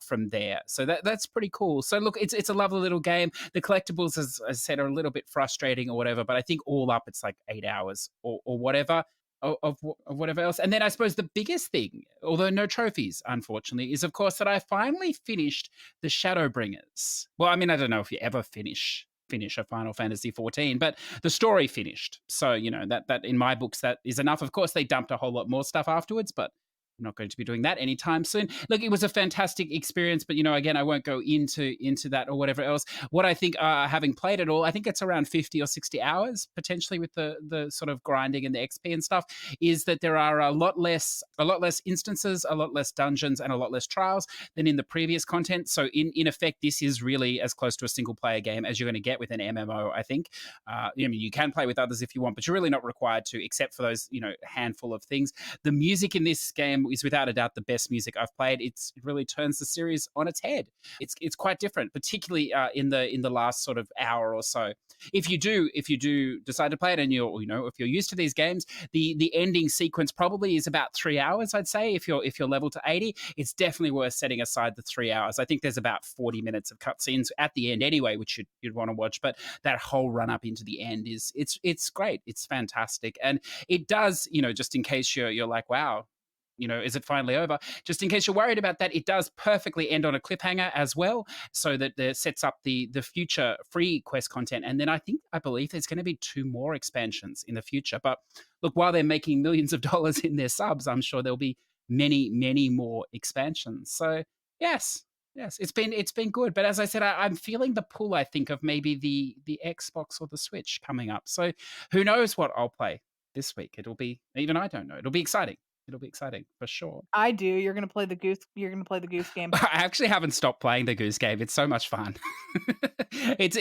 from there. So that's pretty cool. So look, it's a lovely little game. The collectibles, as I said, are a little bit frustrating or whatever, but I think all up it's like 8 hours or whatever. Of whatever else. And then I suppose the biggest thing, although no trophies, unfortunately, is of course that I finally finished the Shadowbringers. Well, I mean, I don't know if you ever finish a Final Fantasy XIV, but the story finished. So, that in my books, that is enough. Of course, they dumped a whole lot more stuff afterwards, but I'm not going to be doing that anytime soon. Look, it was a fantastic experience, but again, I won't go into that or whatever else. What I think, having played it all, I think it's around 50 or 60 hours potentially with the sort of grinding and the XP and stuff. Is that there are a lot less instances, a lot less dungeons, and a lot less trials than in the previous content. So in effect, this is really as close to a single player game as you're going to get with an MMO. I think. You can play with others if you want, but you're really not required to, except for those handful of things. The music in this game is without a doubt the best music I've played. It really turns the series on its head. It's quite different, particularly in the last sort of hour or so. If you do decide to play it, and if you're used to these games, the ending sequence probably is about 3 hours. I'd say if you're level to 80, it's definitely worth setting aside the 3 hours. I think there's about 40 minutes of cutscenes at the end anyway, which you'd want to watch. But that whole run up into the end it's great. It's fantastic, and it does just in case you're like, wow, is it finally over? Just in case you're worried about that, it does perfectly end on a cliffhanger as well, so that it sets up the future free quest content. And then I believe there's going to be 2 more expansions in the future. But look, while they're making millions of dollars in their subs, I'm sure there'll be many, many more expansions. So yes, it's been good. But as I said, I'm feeling the pull, I think, of maybe the Xbox or the Switch coming up. So who knows what I'll play this week? It'll be, even I don't know. It'll be exciting. It'll be exciting for sure. I do. You're gonna play the goose. You're gonna play the goose game. I actually haven't stopped playing the Goose Game. It's so much fun. It's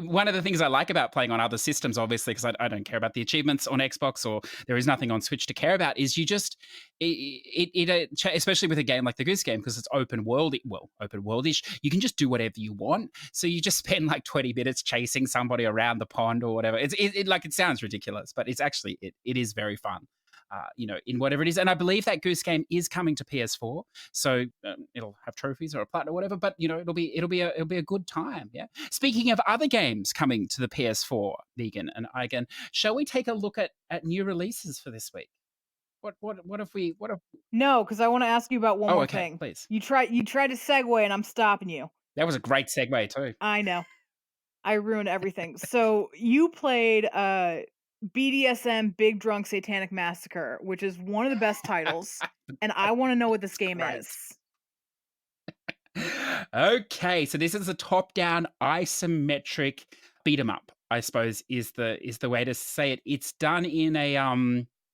one of the things I like about playing on other systems, obviously, because I don't care about the achievements on Xbox, or there is nothing on Switch to care about, is you just especially with a game like the Goose Game, because it's open worldish. You can just do whatever you want. So you just spend like 20 minutes chasing somebody around the pond or whatever. It sounds ridiculous, but it's actually it is very fun. In whatever it is. And I believe that Goose Game is coming to PS4, so it'll have trophies or a plat or whatever. But it'll be a good time. Yeah. Speaking of other games coming to the PS4, Megan and Eigen, shall we take a look at new releases for this week? What have we? No, because I want to ask you about one more okay, thing. Please. You tried to segue, and I'm stopping you. That was a great segue too. I know. I ruined everything. So you played BDSM Big Drunk Satanic Massacre, which is one of the best titles, and I want to know what this game is. Okay, so this is a top-down isometric beat 'em up, I suppose is the way to say it. It's done in a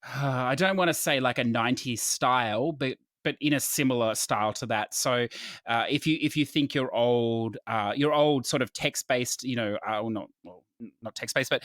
I don't want to say like a 90s style, but in a similar style to that. So if you think your old sort of text-based, not text-based, but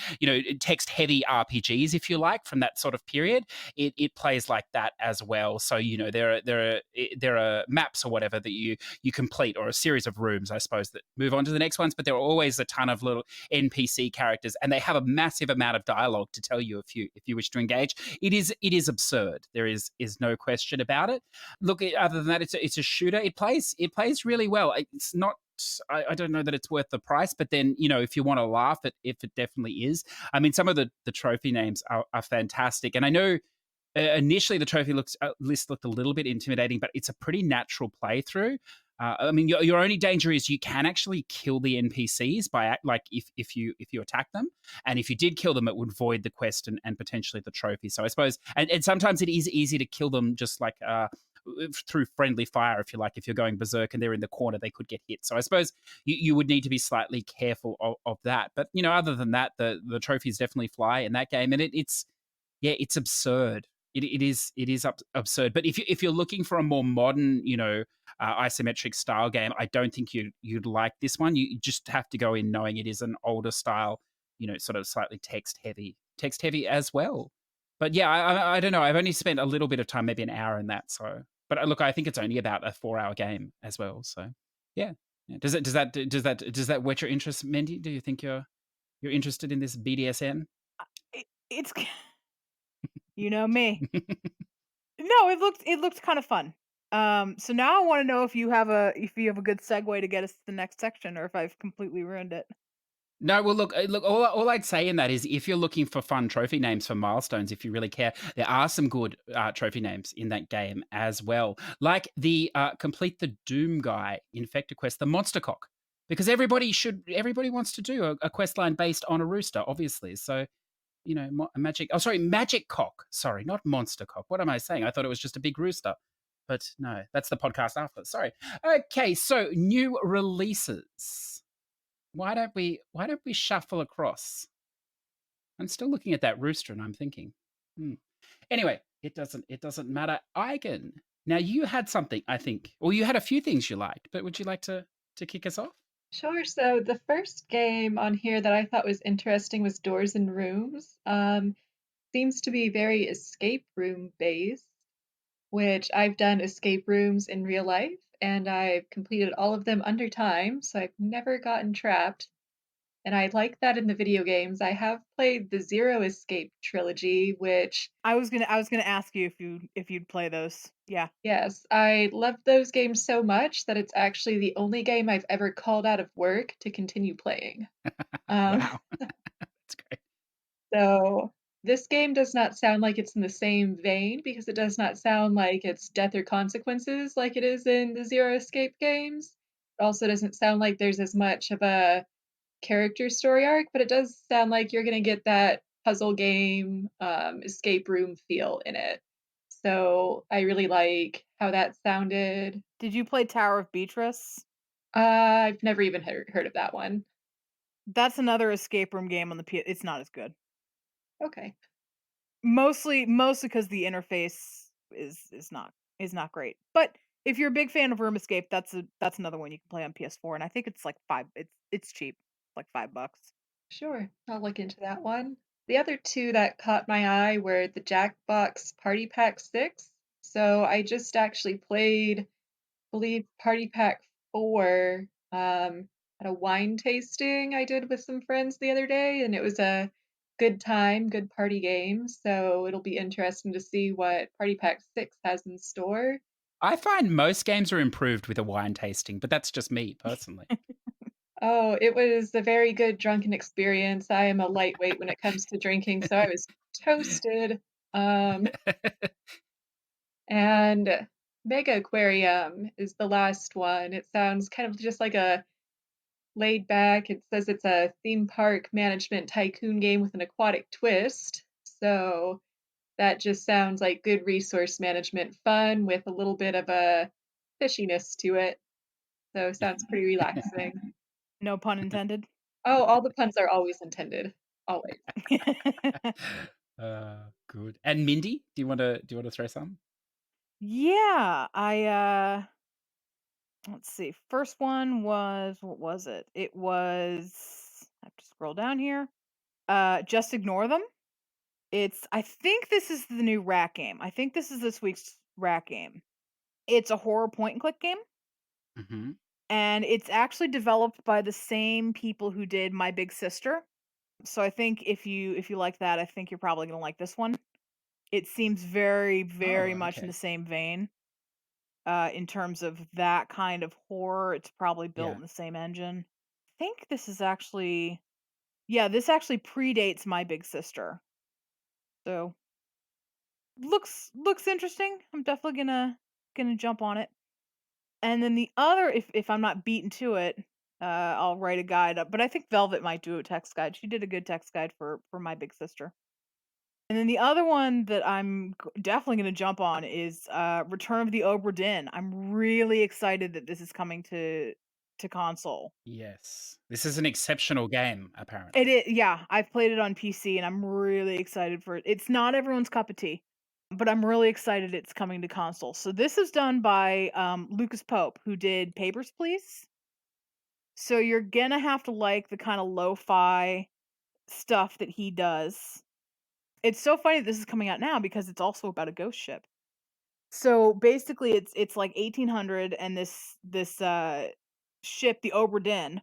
text heavy RPGs, if you like, from that sort of period, it plays like that as well. So there are maps or whatever that you complete, or a series of rooms, I suppose, that move on to the next ones. But there are always a ton of little NPC characters, and they have a massive amount of dialogue to tell you if you wish to engage. It is absurd. There is no question about it. Look, other than that, it's a shooter. It plays really well. It's not. I don't know that it's worth the price, but then if you want to laugh at if it definitely is. I mean, some of the trophy names are fantastic, and I know initially the trophy list looked a little bit intimidating, but it's a pretty natural playthrough. I mean, your only danger is you can actually kill the NPCs by if you attack them, and if you did kill them, it would void the quest and potentially the trophy. So I suppose, and sometimes it is easy to kill them just like through friendly fire, if you like. If you're going berserk and they're in the corner, they could get hit. So I suppose you would need to be slightly careful of that. But other than that, the trophies definitely fly in that game, and it's absurd. It is absurd. But if you're looking for a more modern, isometric style game, I don't think you'd like this one. You just have to go in knowing it is an older style, sort of slightly text heavy as well. But yeah, I don't know. I've only spent a little bit of time, maybe an hour in that. So, but look, I think it's only about a 4-hour game as well. So yeah. Does that whet your interest, Mendy? Do you think you're interested in this BDSM? It's you know me. No, it looked kind of fun. So now I want to know if you have a good segue to get us to the next section, or if I've completely ruined it. No, well, look. All I'd say in that is, if you're looking for fun trophy names for milestones, if you really care, there are some good trophy names in that game as well. Like the complete the Doom guy infector quest, the Monster Cock, because everybody wants to do a quest line based on a rooster, obviously. So, Magic Cock. Sorry, not Monster Cock. What am I saying? I thought it was just a big rooster. but no, that's the podcast after. Sorry. Okay, so new releases. Why don't we shuffle across? I'm still looking at that rooster and I'm thinking, hmm. Anyway, it doesn't matter. Eigen. Now you had something, I think, or you had a few things you liked, but would you like to kick us off? Sure. So the first game on here that I thought was interesting was Doors and Rooms. Seems to be very escape room based, which I've done escape rooms in real life, and I've completed all of them under time, so I've never gotten trapped. And I like that in the video games. I have played the Zero Escape trilogy, which, I was gonna ask you if you'd play those. Yeah. yes, I love those games so much that it's actually the only game I've ever called out of work to continue playing. Um, Wow, that's great. so this game does not sound like it's in the same vein because it does not sound like it's death or consequences like it is in the Zero Escape games. It also doesn't sound like there's as much of a character story arc, but it does sound like you're going to get that puzzle game, escape room feel in it. So I really like how that sounded. Did you play Tower of Beatrice? I've never even heard of that one. That's another escape room game on the It's not as good. Okay, Mostly because the interface is not great. But if you're a big fan of Room Escape, that's another one you can play on PS4, and I think it's like it's cheap, like $5. sure. I'll look into that one. The other two that caught my eye were the Jackbox Party Pack 6. So I just actually played believe Party Pack 4 at a wine tasting I did with some friends the other day, and it was a good time, good party game. So it'll be interesting to see what Party Pack 6 has in store. I find most games are improved with a wine tasting, but that's just me personally. Oh, it was a very good drunken experience. I am a lightweight when it comes to drinking, so I was toasted. Um, and Mega Aquarium is the last one. It sounds kind of just like a laid back. It says it's a theme park management tycoon game with an aquatic twist. So that just sounds like good resource management fun with a little bit of a fishiness to it. So sounds pretty relaxing. No pun intended. Oh, all the puns are always intended. Always. Good. And Mindy, do you want to throw some? Yeah, let's see. First one was, what was it? It was, I have to scroll down here. Just Ignore Them. I think this is the new rat game. I think this is this week's rat game. It's a horror point and click game, Mm-hmm. and it's actually developed by the same people who did My Big Sister. So I think if you like that, I think you're probably going to like this one. It seems very, Oh, very much in okay. the same vein. In terms of that kind of horror, it's probably built Yeah. in the same engine. I think this is actually, yeah, this actually predates My Big Sister. So looks interesting. I'm definitely gonna jump on it. And then the other, if I'm not beaten to it, I'll write a guide up. But I think Velvet might do a text guide. She did a good text guide for My Big Sister. And then the other one that I'm definitely gonna jump on is Return of the Obra Dinn. I'm really excited that this is coming to console. Yes. This is an exceptional game, It apparently. is, yeah. I've played it on PC, and I'm really excited for it. It's not everyone's cup of tea, but I'm really excited it's coming to console. So this is done by Lucas Pope, who did Papers, Please. So you're gonna have to like the kind of lo-fi stuff that he does. It's so funny that this is coming out now because it's also about a ghost ship. So basically, it's like 1800, and this ship, the Obra Dinn,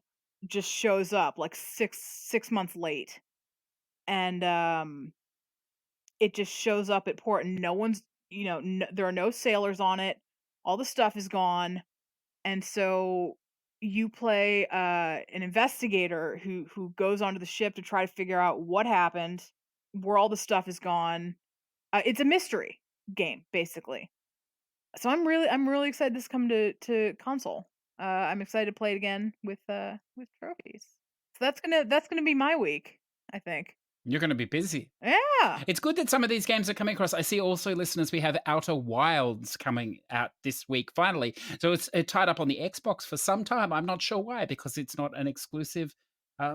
just shows up like six months late, and it just shows up at port, and no one's, there are no sailors on it. All the stuff is gone, and so you play an investigator who goes onto the ship to try to figure out what happened, where all the stuff is gone. It's a mystery game, basically. So I'm really excited this come to console. I'm excited to play it again with trophies. So that's gonna be my week, I think. You're going to be busy. Yeah. It's good that some of these games are coming across. I see also, listeners, we have Outer Wilds coming out this week, finally. So it's tied up on the Xbox for some time. I'm not sure why, because it's not an exclusive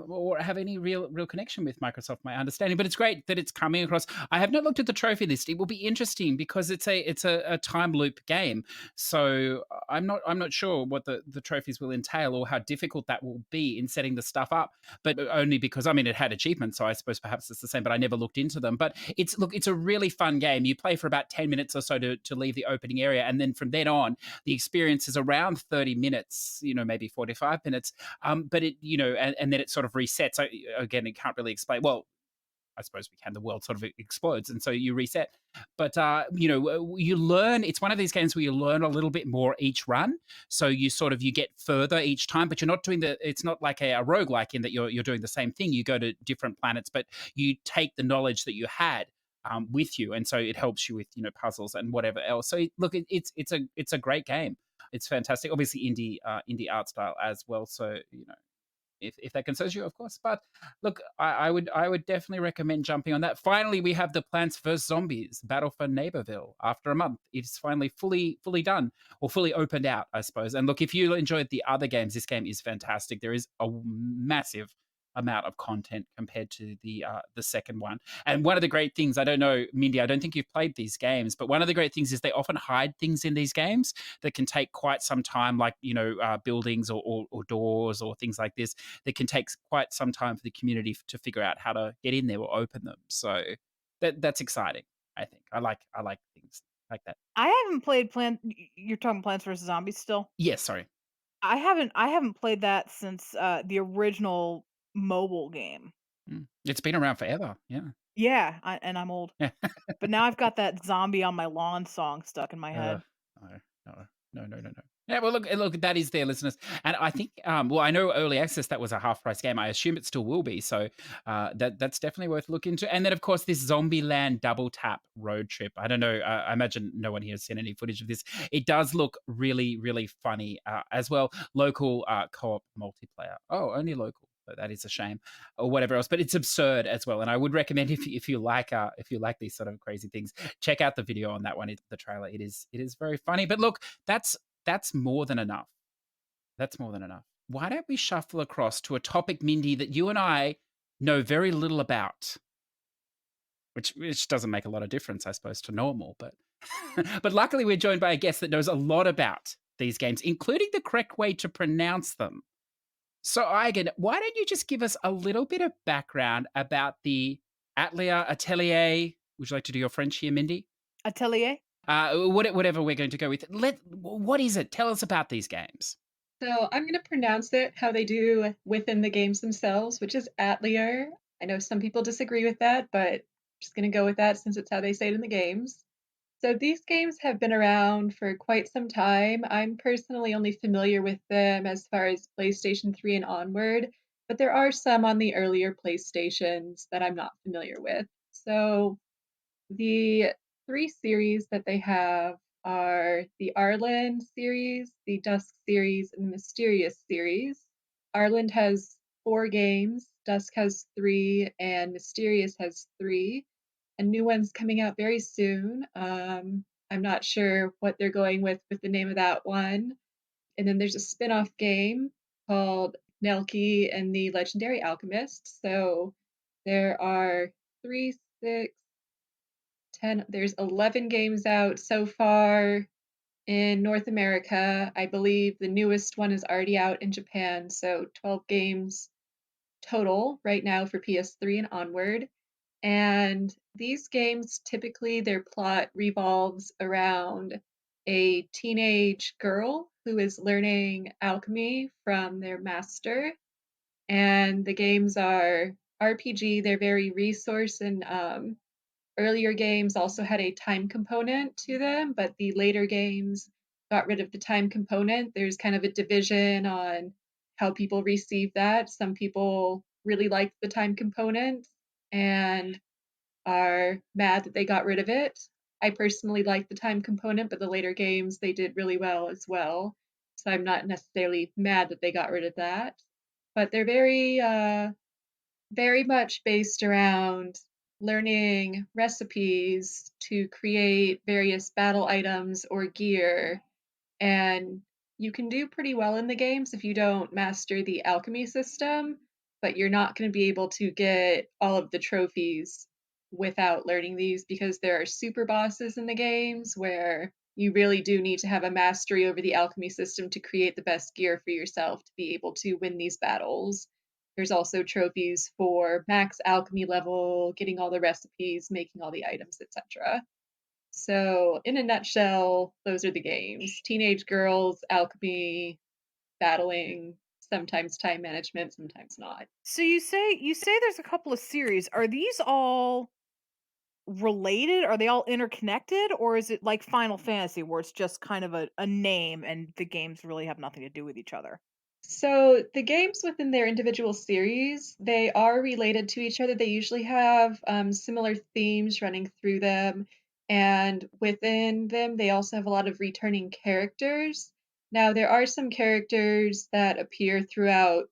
or have any real connection with Microsoft, my understanding. But it's great that it's coming across. I have not looked at the trophy list. It will be interesting because it's a time loop game. So I'm not sure what the trophies will entail or how difficult that will be in setting the stuff up, but only because, I mean, it had achievements, so I suppose perhaps it's the same, but I never looked into them. But it's a really fun game. You play for about 10 minutes or so to leave the opening area, and then from then on, the experience is around 30 minutes, maybe 45 minutes. But and then it sort of resets. So again, it can't really explain. Well, I suppose we can. The world sort of explodes, and so you reset. But you learn. It's one of these games where you learn a little bit more each run. So you get further each time, but you're not doing the. It's not like a roguelike in that you're doing the same thing. You go to different planets, but you take the knowledge that you had with you, and so it helps you with puzzles and whatever else. So look, it's a great game. It's fantastic. Obviously, indie art style as well. So if that concerns you, of course. But look, I would definitely recommend jumping on that. Finally, we have the Plants vs Zombies Battle for Neighborville. After a month, it's finally fully done, or fully opened out, I suppose. And look, if you enjoyed the other games, this game is fantastic. There is a massive amount of content compared to the second one. And one of the great things, I don't know, Mindy, I don't think you've played these games, but one of the great things is they often hide things in these games that can take quite some time, like buildings or doors or things like this, that can take quite some time for the community to figure out how to get in there or open them. So that's exciting. I think I like things like that. I haven't played You're talking Plants vs Zombies still? Yes, sorry. I haven't played that since the original mobile game. It's been around forever. Yeah. Yeah, and I'm old. Yeah. But now I've got that "Zombie on My Lawn" song stuck in my Uh, head. no, no. Yeah, well, look, that is there, listeners, and I think, well, I know early access that was a half price game. I assume it still will be, so that's definitely worth looking into. And then, of course, this Zombieland double tap road trip. I don't know. I imagine no one here has seen any footage of this. It does look really, really funny as well. Local co-op multiplayer. Oh, only local. So that is a shame, or whatever else. But it's absurd as well, and I would recommend if you like these sort of crazy things, check out the video on that one. The trailer. It is very funny. But look, that's more than enough. That's more than enough. Why don't we shuffle across to a topic, Mindy, that you and I know very little about, which doesn't make a lot of difference, I suppose, to normal. But but luckily, we're joined by a guest that knows a lot about these games, including the correct way to pronounce them. So, Eigen, why don't you just give us a little bit of background about the Atelier? Would you like to do your French here, Mindy? Atelier? Whatever we're going to go with. What is it? Tell us about these games. So I'm going to pronounce it how they do within the games themselves, which is Atelier. I know some people disagree with that, but I'm just going to go with that since it's how they say it in the games. So these games have been around for quite some time. I'm personally only familiar with them as far as PlayStation 3 and onward, but there are some on the earlier PlayStations that I'm not familiar with. So the three series that they have are the Arland series, the Dusk series, and the Mysterious series. Arland has 4 games, Dusk has 3, and Mysterious has 3. A new one's coming out very soon. I'm not sure what they're going with the name of that one. And then there's a spin-off game called Nelke and the Legendary Alchemist. So there are 3, 6, 10, there's 11 games out so far in North America. I believe the newest one is already out in Japan, so 12 games total right now for PS3 and onward. And these games, typically their plot revolves around a teenage girl who is learning alchemy from their master. And the games are RPG, they're very resource and earlier games also had a time component to them, but the later games got rid of the time component. There's kind of a division on how people receive that. Some people really liked the time component and are mad that they got rid of it. I personally like the time component, but the later games, they did really well as well. So I'm not necessarily mad that they got rid of that. But they're very very much based around learning recipes to create various battle items or gear. And you can do pretty well in the games if you don't master the alchemy system, but you're not going to be able to get all of the trophies without learning these because there are super bosses in the games where you really do need to have a mastery over the alchemy system to create the best gear for yourself to be able to win these battles. There's also trophies for max alchemy level, getting all the recipes, making all the items, etc. So, in a nutshell, those are the games. Teenage girls, alchemy, battling, sometimes time management, sometimes not. So you say there's a couple of series. Are these all related? Are they all interconnected? Or is it like Final Fantasy where it's just kind of a name and the games really have nothing to do with each other? So, the games within their individual series, they are related to each other. They usually have similar themes running through them, and within them, they also have a lot of returning characters. Now, there are some characters that appear throughout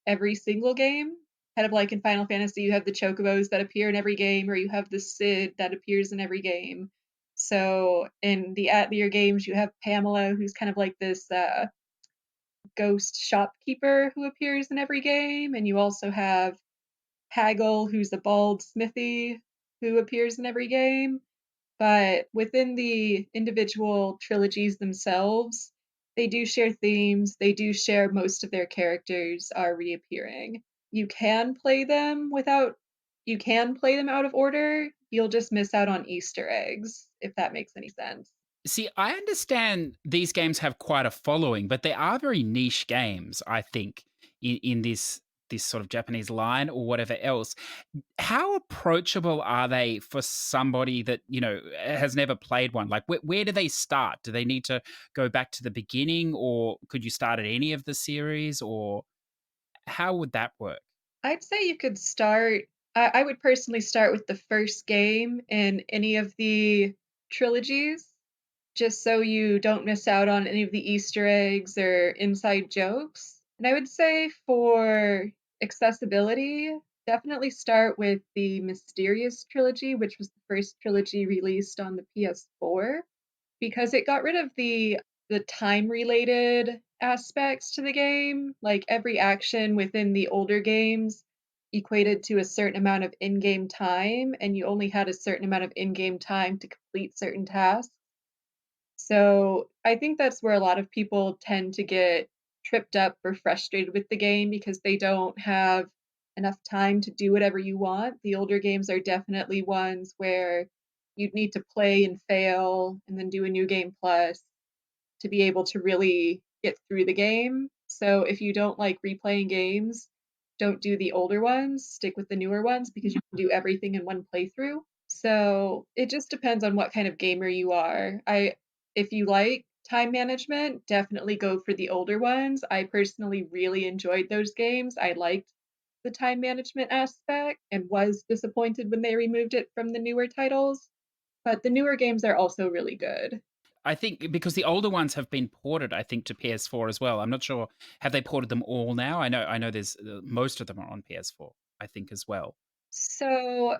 every single game. Kind of like in Final Fantasy, you have the chocobos that appear in every game, or you have the Cid that appears in every game. So in the Atelier games, you have Pamela, who's kind of like this ghost shopkeeper who appears in every game, and you also have Haggle, who's a bald smithy who appears in every game. But within the individual trilogies themselves, they do share themes, they do share most of their characters are reappearing. You can play them without you can play them out of order. You'll just miss out on Easter eggs, if that makes any sense. See, I understand these games have quite a following, but they are very niche games, I think, in this sort of Japanese line or whatever else. How approachable are they for somebody that, has never played one? Like, where do they start? Do they need to go back to the beginning, or could you start at any of the series, or how would that work? I'd say you could start I would personally start with the first game in any of the trilogies, just so you don't miss out on any of the Easter eggs or inside jokes. And I would say for accessibility, definitely start with the Mysterious trilogy, which was the first trilogy released on the PS4, because it got rid of the time related aspects to the game. Like every action within the older games equated to a certain amount of in-game time, and you only had a certain amount of in-game time to complete certain tasks. So I think that's where a lot of people tend to get tripped up or frustrated with the game because they don't have enough time to do whatever you want. The older games are definitely ones where you'd need to play and fail and then do a new game plus to be able to really get through the game. So if you don't like replaying games, don't do the older ones, stick with the newer ones because you can do everything in one playthrough. So it just depends on what kind of gamer you are. If you like time management, definitely go for the older ones. I personally really enjoyed those games. I liked the time management aspect and was disappointed when they removed it from the newer titles. But the newer games are also really good. I think because the older ones have been ported, I think, to PS4 as well. I'm not sure, have they ported them all now? I know there's most of them are on PS4, I think, as well. So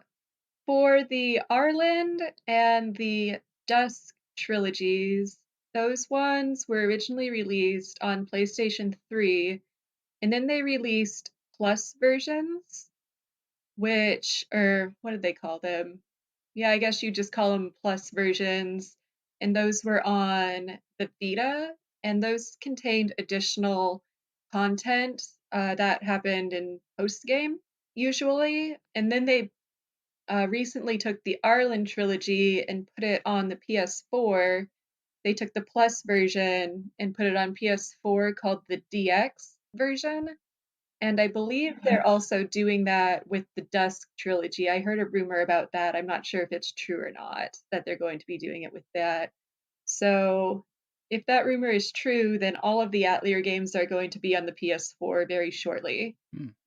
for the Arland and the Dusk trilogies, those ones were originally released on PlayStation 3, and then they released Plus versions, which, or what did they call them? Yeah, I guess you just call them Plus versions. And those were on the Vita, and those contained additional content that happened in post game, usually. And then they recently took the Arlen trilogy and put it on the PS4. They took the Plus version and put it on PS4 called the DX version. And I believe they're also doing that with the Dusk trilogy. I heard a rumor about that. I'm not sure if it's true or not, that they're going to be doing it with that. So if that rumor is true, then all of the Atelier games are going to be on the PS4 very shortly.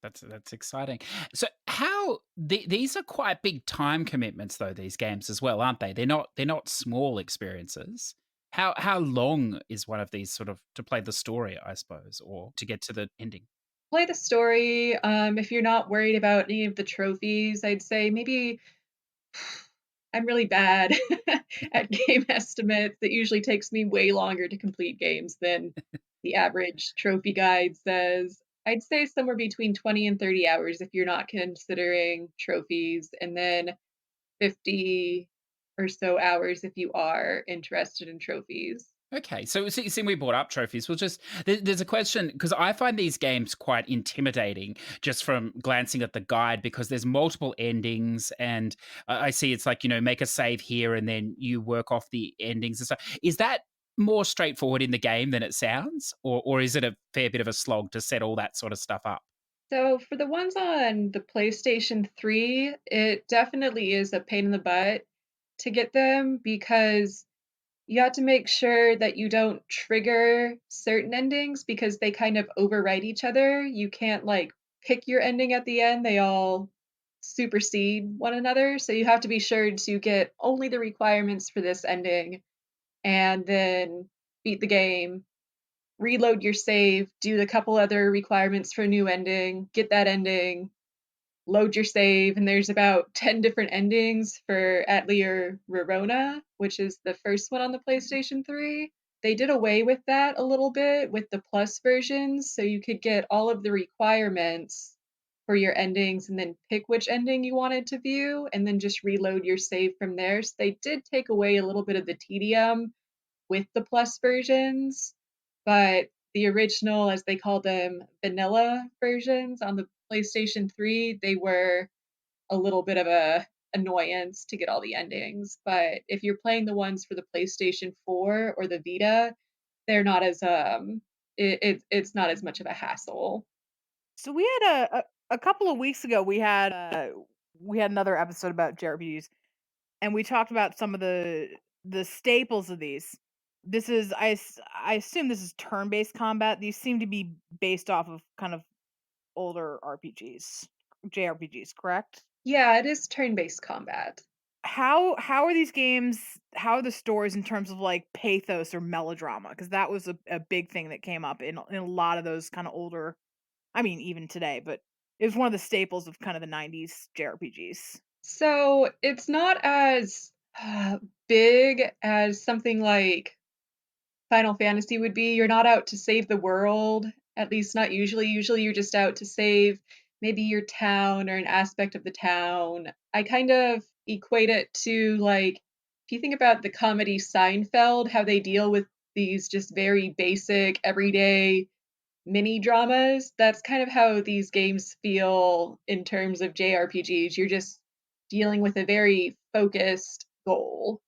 That's exciting. So how these are quite big time commitments, though, these games as well, aren't they? They're not small experiences. How long is one of these, sort of, to play the story, I suppose, or to get to the ending? Play the story. If you're not worried about any of the trophies, I'd say maybe I'm really bad at game estimates. It usually takes me way longer to complete games than the average trophy guide says. I'd say somewhere between 20 and 30 hours if you're not considering trophies, and then 50 or so hours if you are interested in trophies. Okay, so seeing we brought up trophies, we'll just there's a question because I find these games quite intimidating just from glancing at the guide because there's multiple endings and I see it's like make a save here and then you work off the endings and stuff. Is that more straightforward in the game than it sounds, or is it a fair bit of a slog to set all that sort of stuff up? So for the ones on the PlayStation 3, it definitely is a pain in the butt to get them because you have to make sure that you don't trigger certain endings because they kind of override each other. You can't like pick your ending at the end, they all supersede one another. So you have to be sure to get only the requirements for this ending and then beat the game, reload your save, do a couple other requirements for a new ending, get that ending, load your save, and there's about 10 different endings for Atelier Rorona, which is the first one on the PlayStation 3. They did away with that a little bit with the Plus versions, so you could get all of the requirements for your endings and then pick which ending you wanted to view, and then just reload your save from there. So they did take away a little bit of the tedium with the Plus versions, but the original, as they call them, vanilla versions on the PlayStation 3, they were a little bit of a annoyance to get all the endings. But if you're playing the ones for the PlayStation 4 or the Vita, they're not as it's not as much of a hassle. So we had a couple of weeks ago we had another episode about JRPGs, and we talked about some of the staples of these. This is I assume this is turn-based combat. These seem to be based off of kind of older RPGs, JRPGs, correct? Yeah, it is turn-based combat. How are these games? How are the stories in terms of like pathos or melodrama? Because that was a big thing that came up in a lot of those kind of older. I mean, even today, but it was one of the staples of kind of the '90s JRPGs. So it's not as big as something like Final Fantasy would be. You're not out to save the world, at least not usually. Usually you're just out to save maybe your town or an aspect of the town. I kind of equate it to like if you think about the comedy Seinfeld, how they deal with these just very basic everyday mini dramas, that's kind of how these games feel in terms of JRPGs. You're just dealing with a very focused goal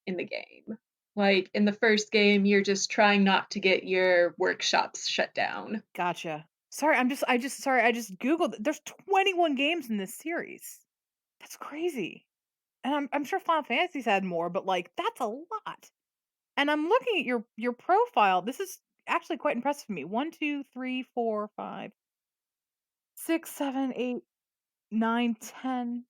in the game. Like in the first game, you're just trying not to get your workshops shut down. Gotcha. Sorry, sorry, I just Googled there's 21 games in this series. That's crazy. And I'm sure Final Fantasy's had more, but like that's a lot. And I'm looking at your profile. This is actually quite impressive for me. One, two, three, four, five, 6, 7, 8, 9, 10.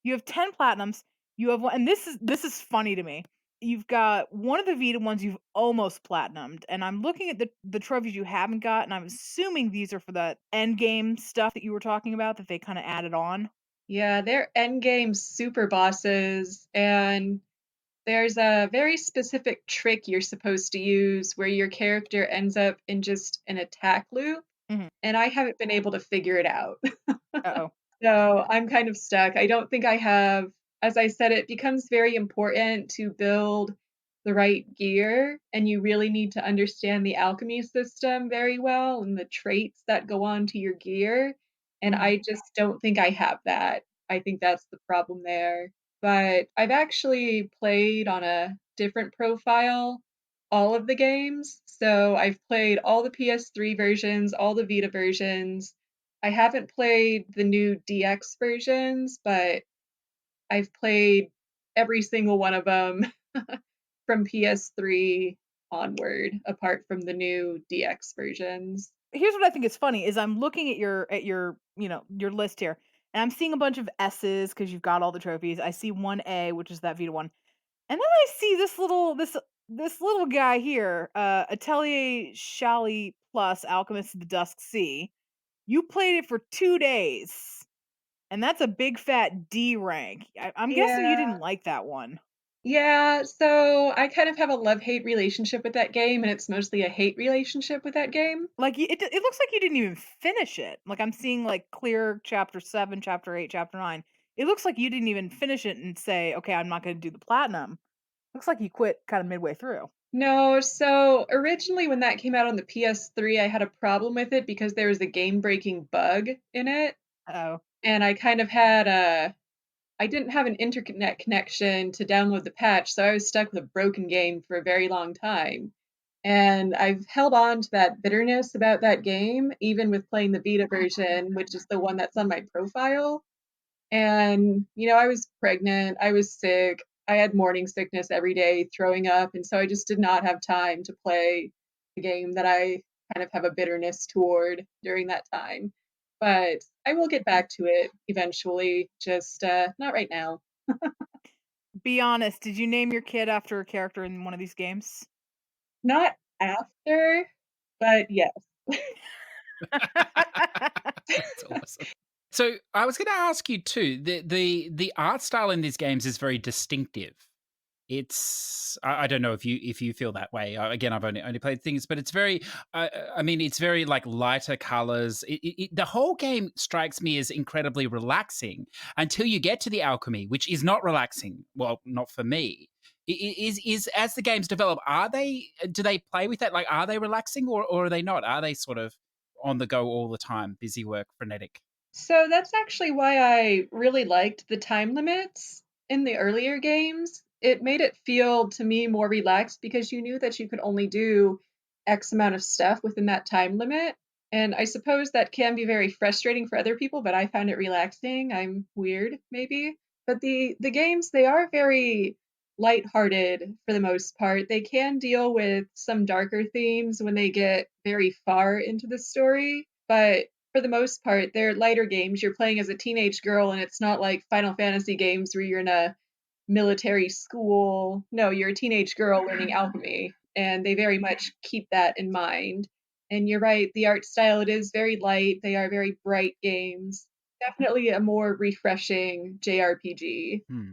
You have 10 platinums. You have one, and this is funny to me. You've got one of the Vita ones you've almost platinumed, and I'm looking at the trophies you haven't got, and I'm assuming these are for the end game stuff that you were talking about that they kind of added on. Yeah, they're endgame super bosses, and there's a very specific trick you're supposed to use where your character ends up in just an attack loop, Hmm. and I haven't been able to figure it out. Uh-oh. So I'm kind of stuck. I don't think I have, as I said, it becomes very important to build the right gear, and you really need to understand the alchemy system very well and the traits that go on to your gear. And Mhm. I just don't think I have that. I think that's the problem there. But I've actually played on a different profile all of the games. So I've played all the PS3 versions, all the Vita versions. I haven't played the new DX versions, but I've played every single one of them from PS3 onward, apart from the new DX versions. Here's what I think is funny is I'm looking at your list here, and I'm seeing a bunch of S's because you've got all the trophies. I see one A, which is that Vita one. And then I see this little guy here, Atelier Shally Plus Alchemist of the Dusk Sea. You played it for 2 days, and that's a big fat D rank. I'm guessing you Yeah. didn't like that one. Yeah, so I kind of have a love-hate relationship with that game, and it's mostly a hate relationship with that game. Like, it looks like you didn't even finish it. Like, I'm seeing, like, clear chapter 7, chapter 8, chapter 9. It looks like you didn't even finish it and say, "Okay, I'm not gonna do the platinum." Looks like you quit kinda midway through. No, so originally when that came out on the PS3, I had a problem with it because there was a game-breaking bug in it, Oh. and I kind of had a I didn't have an internet connection to download the patch, so I was stuck with a broken game for a very long time. And I've held on to that bitterness about that game, even with playing the Vita version, which is the one that's on my profile. And, I was pregnant, I was sick, I had morning sickness every day, throwing up, and so I just did not have time to play the game that I kind of have a bitterness toward during that time. But I will get back to it eventually, just not right now. Be honest, did you name your kid after a character in one of these games? Not after, but yes. That's awesome. So I was going to ask you too. The art style in these games is very distinctive. It's I don't know if you feel that way. Again, I've only played things, but it's very. I mean, it's very like lighter colors. The whole game strikes me as incredibly relaxing until you get to the alchemy, which is not relaxing. Well, not for me. Is as the games develop, do they play with that? Like, are they relaxing or are they not? Are they sort of on the go all the time, busy work, frenetic? So that's actually why I really liked the time limits in the earlier games. It made it feel to me more relaxed because you knew that you could only do X amount of stuff within that time limit. And I suppose that can be very frustrating for other people, but I found it relaxing. I'm weird, maybe. But the games, they are very lighthearted for the most part. They can deal with some darker themes when they get very far into the story, but for the most part, they're lighter games. You're playing as a teenage girl, and it's not like Final Fantasy games where you're in a military school. No, you're a teenage girl learning alchemy, and they very much keep that in mind. And you're right, the art style, it is very light. They are very bright games. Definitely a more refreshing JRPG Hmm.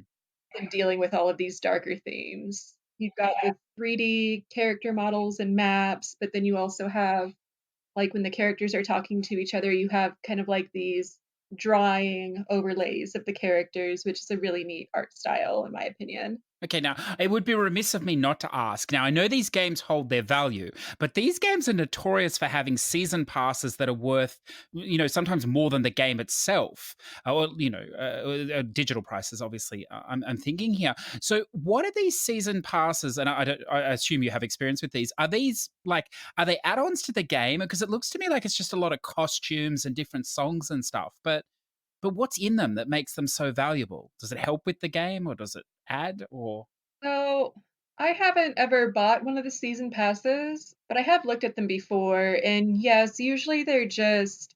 than dealing with all of these darker themes. You've got the 3D character models and maps, but then you also have like when the characters are talking to each other, you have kind of like these drawing overlays of the characters, which is a really neat art style, in my opinion. Okay, now it would be remiss of me not to ask. Now, I know these games hold their value, but these games are notorious for having season passes that are worth, sometimes more than the game itself, or digital prices. Obviously, I'm thinking here. So, what are these season passes? And I assume you have experience with these. Are they add-ons to the game? Because it looks to me like it's just a lot of costumes and different songs and stuff. But what's in them that makes them so valuable? Does it help with the game or does it add or So I haven't ever bought one of the season passes, but I have looked at them before. And yes, usually they're just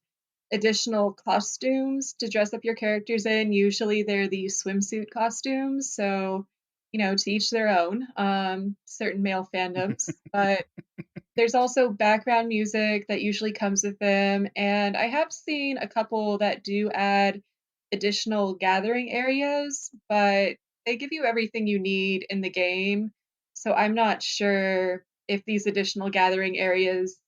additional costumes to dress up your characters in. Usually they're the swimsuit costumes. So, to each their own, certain male fandoms. But there's also background music that usually comes with them, and I have seen a couple that do add additional gathering areas, but they give you everything you need in the game. So I'm not sure if these additional gathering areas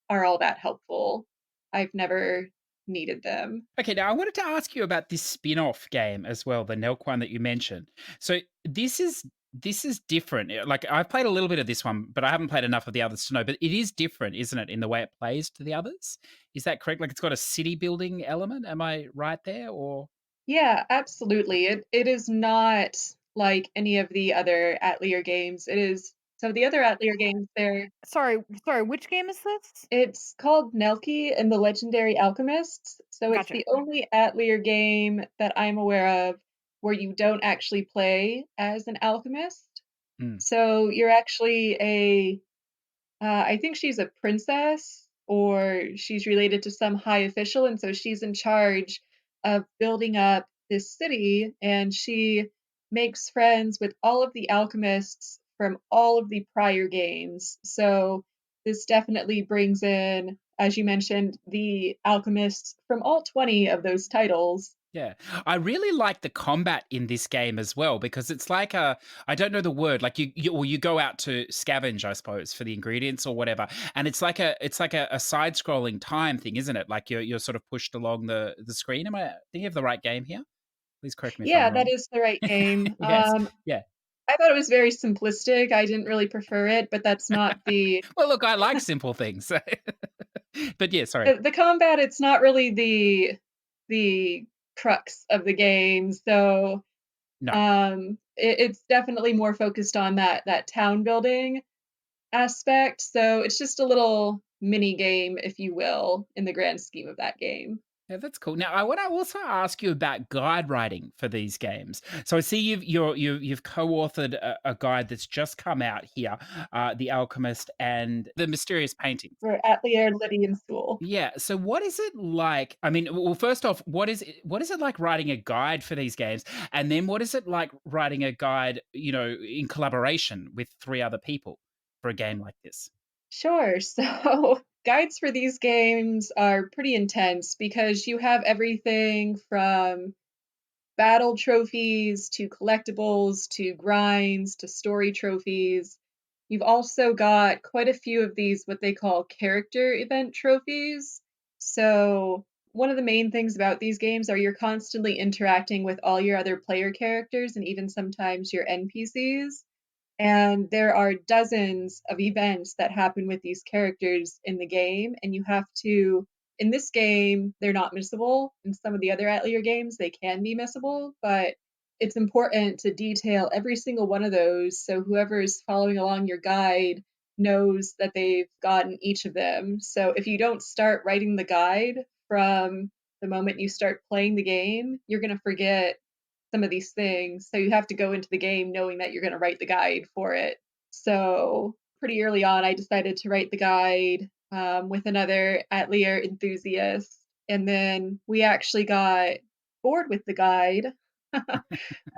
are all that helpful. I've never needed them. Okay, now I wanted to ask you about this spin-off game as well, the Nelk one that you mentioned. So this is different. Like I've played a little bit of this one, but I haven't played enough of the others to know. But it is different, isn't it, in the way it plays to the others? Is that correct? Like it's got a city building element. Am I right there? Or Yeah, absolutely. It is not like any of the other Atelier games. It is so the other Atelier games, Sorry, which game is this? it's called Nelke and the Legendary Alchemists. So it's Gotcha. the only Atelier game that I'm aware of where you don't actually play as an alchemist. Hmm. So you're actually I think she's a princess or she's related to some high official, and so she's in charge of building up this city, and she makes friends with all of the alchemists from all of the prior games. So this definitely brings in as you mentioned, the alchemists from all 20 of those titles. Yeah. I really like the combat in this game as well, because it's like I don't know the word, like you go out to scavenge, I suppose, for the ingredients or whatever. And it's like a side scrolling time thing, isn't it? Like you're sort of pushed along the screen. Am I thinking of the right game here? Please correct me if I'm Yeah, that wrong. is the right game. Yes. Yeah. I thought it was very simplistic. I didn't really prefer it, but that's not Well, look, I like simple things. But yeah, sorry. the combat. It's not really the crux of the game. So No. it's definitely more focused on that town building aspect. So it's just a little mini game, if you will, in the grand scheme of that game. Yeah, that's cool. Now, I want to also ask you about guide writing for these games. So I see you've co-authored a guide that's just come out here, The Alchemist and the Mysterious Painting. For Atelier, Liddy, and School. Yeah. So what is it like? I mean, well, first off, what is it like writing a guide for these games? And then what is it like writing a guide, in collaboration with three other people for a game like this? Sure. So guides for these games are pretty intense because you have everything from battle trophies to collectibles to grinds to story trophies. You've also got quite a few of these, what they call character event trophies. So, one of the main things about these games are you're constantly interacting with all your other player characters and even sometimes your NPCs. And there are dozens of events that happen with these characters in the game, and you have to. In this game, they're not missable. In some of the other Atelier games, they can be missable, but it's important to detail every single one of those so whoever is following along your guide knows that they've gotten each of them. So if you don't start writing the guide from the moment you start playing the game, you're going to forget some of these things. So you have to go into the game knowing that you're going to write the guide for it. So pretty early on, I decided to write the guide with another Atelier enthusiast. And then we actually got bored with the guide.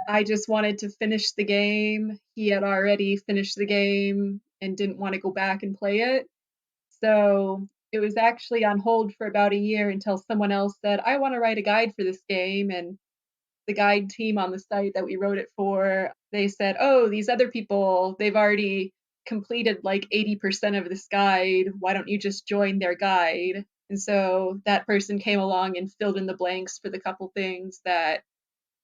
I just wanted to finish the game. He had already finished the game and didn't want to go back and play it. So it was actually on hold for about a year until someone else said, I want to write a guide for this game. And the guide team on the site that we wrote it for, they said, oh, these other people, they've already completed like 80% of this guide. Why don't you just join their guide? And so that person came along and filled in the blanks for the couple things that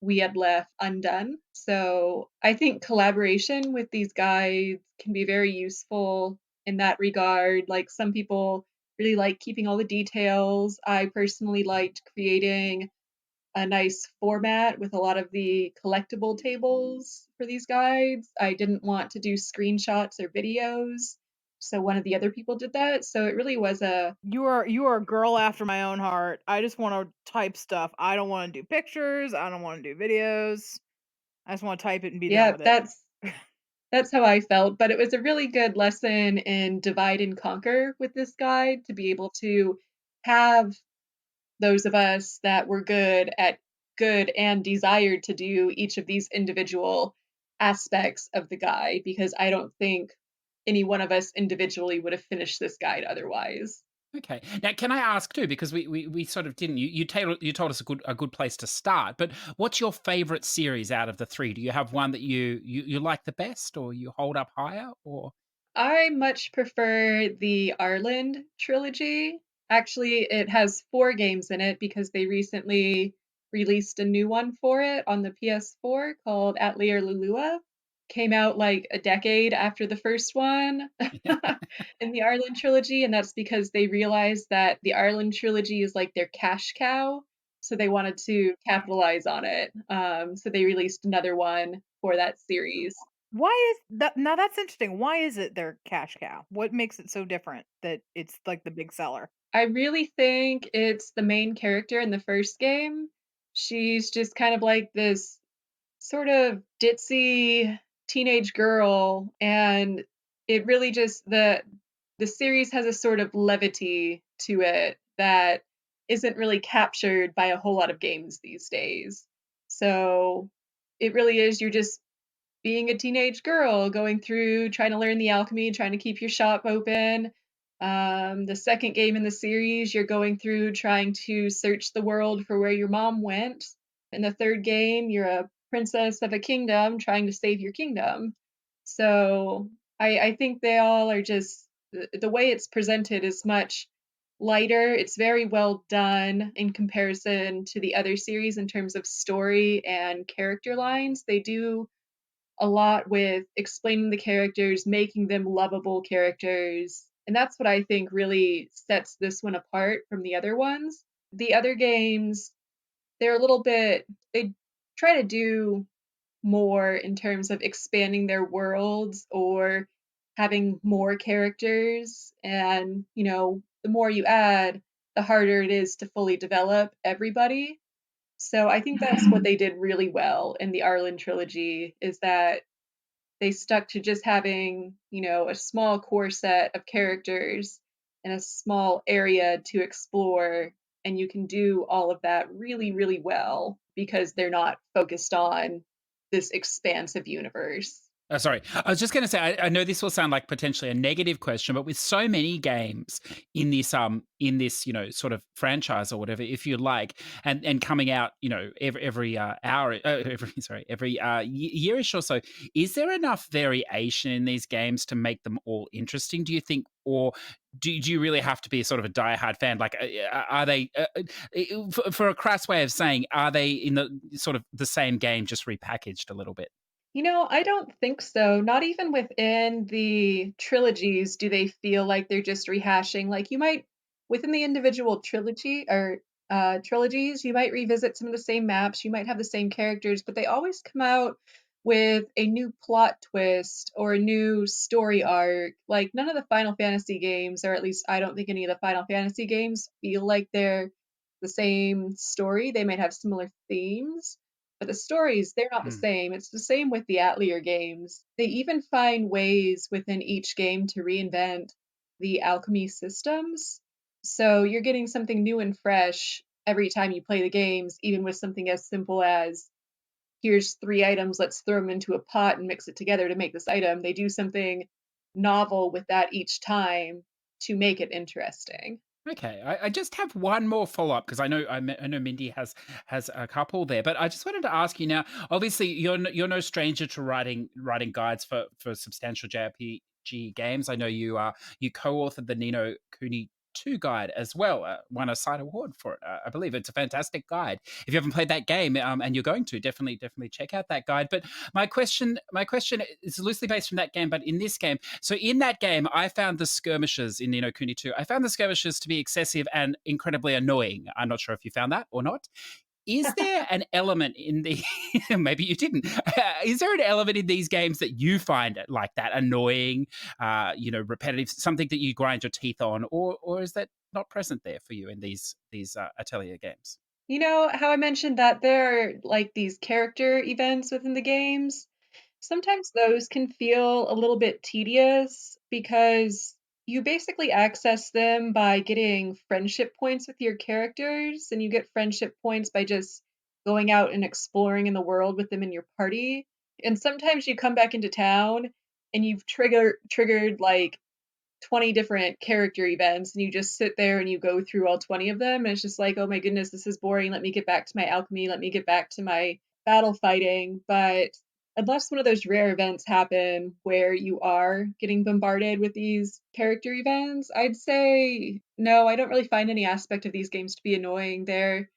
we had left undone. So I think collaboration with these guides can be very useful in that regard. Like some people really like keeping all the details. I personally liked creating a nice format with a lot of the collectible tables for these guides. I didn't want to do screenshots or videos, so one of the other people did that. So it really was a You are a girl after my own heart. I just want to type stuff. I don't want to do pictures. I don't want to do videos. I just want to type it and be done yeah, with it. that's how I felt, but it was a really good lesson in divide and conquer with this guide to be able to have those of us that were good and desired to do each of these individual aspects of the guide because I don't think any one of us individually would have finished this guide otherwise. Okay. Now, can I ask too? Because we sort of didn't. You told us a good place to start. But what's your favorite series out of the three? Do you have one that you like the best, or you hold up higher, or? I much prefer the Arland trilogy. Actually, it has 4 games in it because they recently released a new one for it on the PS4 called Atelier Lulua. Came out like a decade after the first one in the Arland trilogy, and that's because they realized that the Arland trilogy is like their cash cow, so they wanted to capitalize on it. So they released another one for that series. Why is that? Now that's interesting. Why is it their cash cow? What makes it so different that it's like the big seller? I really think it's the main character in the first game. She's just kind of like this sort of ditzy teenage girl, and it really just the series has a sort of levity to it that isn't really captured by a whole lot of games these days. So it really is you're just being a teenage girl going through trying to learn the alchemy, trying to keep your shop open, The second game in the series, you're going through trying to search the world for where your mom went. In the third game, you're a princess of a kingdom trying to save your kingdom. So I think they all are just the way it's presented is much lighter. It's very well done in comparison to the other series in terms of story and character lines. They do a lot with explaining the characters, making them lovable characters. And that's what I think really sets this one apart from the other ones. The other games, they're a little bit, they try to do more in terms of expanding their worlds or having more characters. And, the more you add, the harder it is to fully develop everybody. So I think that's what they did really well in the Arlen trilogy is that they stuck to just having, a small core set of characters and a small area to explore. And you can do all of that really, really well because they're not focused on this expansive universe. Oh, sorry. I was just going to say, I know this will sound like potentially a negative question, but with so many games in this, sort of franchise or whatever, if you like, and coming out, every hour, every yearish or so, is there enough variation in these games to make them all interesting? Do you think, or do you really have to be sort of a diehard fan? Like, are they, for a crass way of saying, are they in the sort of the same game just repackaged a little bit? I don't think so. Not even within the trilogies do they feel like they're just rehashing. Like you might within the individual trilogies, you might revisit some of the same maps, you might have the same characters, but they always come out with a new plot twist or a new story arc. Like none of the Final Fantasy games, or at least I don't think any of the Final Fantasy games feel like they're the same story. They might have similar themes, but the stories, they're not the Hmm. same. It's the same with the Atelier games. They even find ways within each game to reinvent the alchemy systems. So you're getting something new and fresh every time you play the games, even with something as simple as here's 3 items, let's throw them into a pot and mix it together to make this item. They do something novel with that each time to make it interesting. Okay, I just have one more follow up because I know Mindy has a couple there, but I just wanted to ask you now. Obviously, you're no stranger to writing guides for substantial JRPG games. I know you co-authored the Nino Kuni 2 guide as well. Won a side award for it. I believe it's a fantastic guide. If you haven't played that game, and you're going to, definitely check out that guide. But my question is loosely based from that game, but in this game, so in that game, I found the skirmishes in Nino Kuni 2. I found the skirmishes to be excessive and incredibly annoying. I'm not sure if you found that or not. Is there an element in the maybe you didn't? Is there an element in these games that you find like that annoying, repetitive, something that you grind your teeth on, or is that not present there for you in these Atelier games? You know how I mentioned that there are like these character events within the games? Sometimes those can feel a little bit tedious because you basically access them by getting friendship points with your characters, and you get friendship points by just going out and exploring in the world with them in your party. And sometimes you come back into town and you've triggered like 20 different character events and you just sit there and you go through all 20 of them and it's just like, oh my goodness, this is boring, let me get back to my alchemy, let me get back to my battle fighting. But unless one of those rare events happen where you are getting bombarded with these character events, I'd say no, I don't really find any aspect of these games to be annoying. They're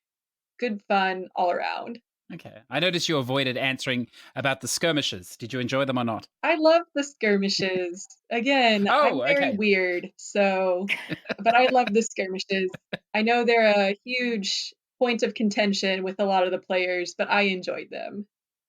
good fun all around. Okay, I noticed you avoided answering about the skirmishes. Did you enjoy them or not? I love the skirmishes. Again, I'm Oh, very okay, weird, but I love the skirmishes. I know they're a huge point of contention with a lot of the players, but I enjoyed them.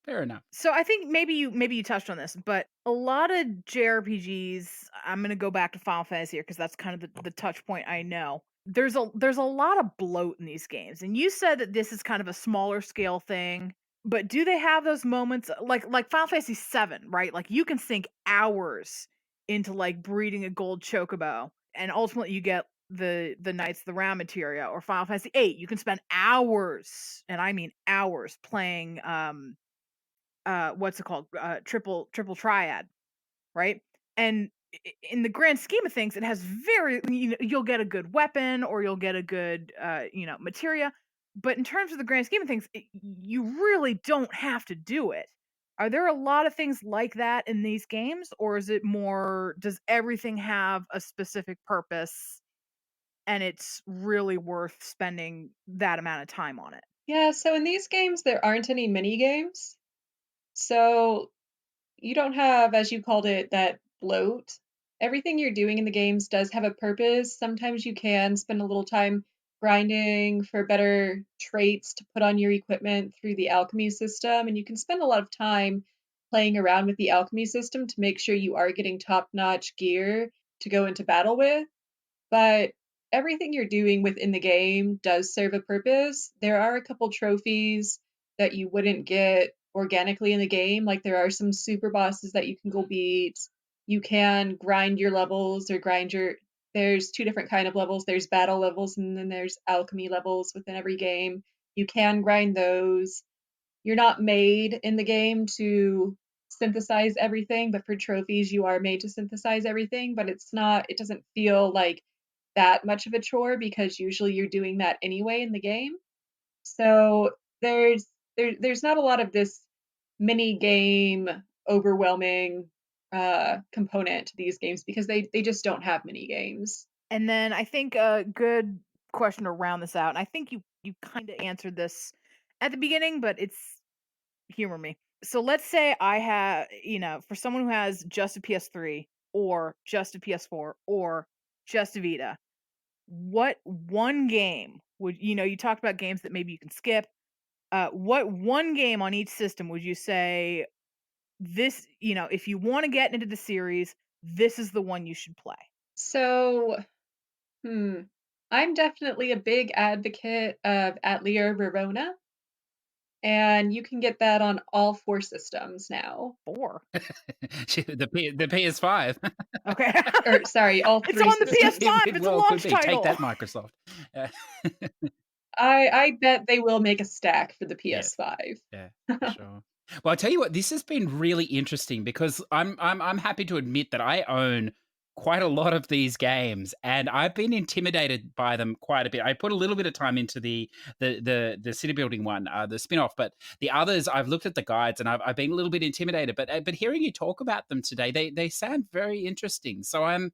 fair enough. So I think maybe you touched on this, but a lot of JRPGs, I'm gonna go back to Final Fantasy here because that's kind of the touch point I know. There's a lot of bloat in these games, and you said that this is kind of a smaller scale thing. But do they have those moments like Final Fantasy VII, right? Like you can sink hours into like breeding a gold chocobo, and ultimately you get the Knights of the Round materia. Or Final Fantasy VIII, you can spend hours, and I mean hours, playing what's it called? Triple triad, right? And in the grand scheme of things, it has very, you'll get a good weapon or you'll get a good, materia. But in terms of the grand scheme of things, you really don't have to do it. Are there a lot of things like that in these games, or is it more, does everything have a specific purpose and it's really worth spending that amount of time on it? Yeah, so in these games, there aren't any mini games. So you don't have, as you called it, that bloat. Everything you're doing in the games does have a purpose. Sometimes you can spend a little time grinding for better traits to put on your equipment through the alchemy system, and you can spend a lot of time playing around with the alchemy system to make sure you are getting top-notch gear to go into battle with. But everything you're doing within the game does serve a purpose. There are a couple trophies that you wouldn't get organically in the game. Like there are some super bosses that you can go beat. You can grind your levels or grind your there's two different kind of levels. There's battle levels and then there's alchemy levels within every game. You can grind those. You're not made in the game to synthesize everything, but for trophies you are made to synthesize everything, but it doesn't feel like that much of a chore because usually you're doing that anyway in the game. So there's there's not a lot of this mini game overwhelming component to these games because they just don't have mini games. And then I think a good question to round this out, and I think you kind of answered this at the beginning, but it's, humor me. So let's say I have, for someone who has just a PS3 or just a PS4 or just a Vita, what one game would, you talked about games that maybe you can skip. What one game on each system would you say, this, if you want to get into the series, this is the one you should play? So, I'm definitely a big advocate of Atelier Verona, and you can get that on all 4 systems now. 4. The PS5. Okay. Or sorry, all 3 It's on the systems. PS5. It's a Well, could launch be. title. Take that, Microsoft. I bet they will make a stack for the Yes. PS5. Yeah, for sure. Well, I tell you what, this has been really interesting because I'm happy to admit that I own quite a lot of these games, and I've been intimidated by them quite a bit. I put a little bit of time into the city building one, the spin-off, but the others I've looked at the guides and I've been a little bit intimidated. But hearing you talk about them today, they sound very interesting. So I'm.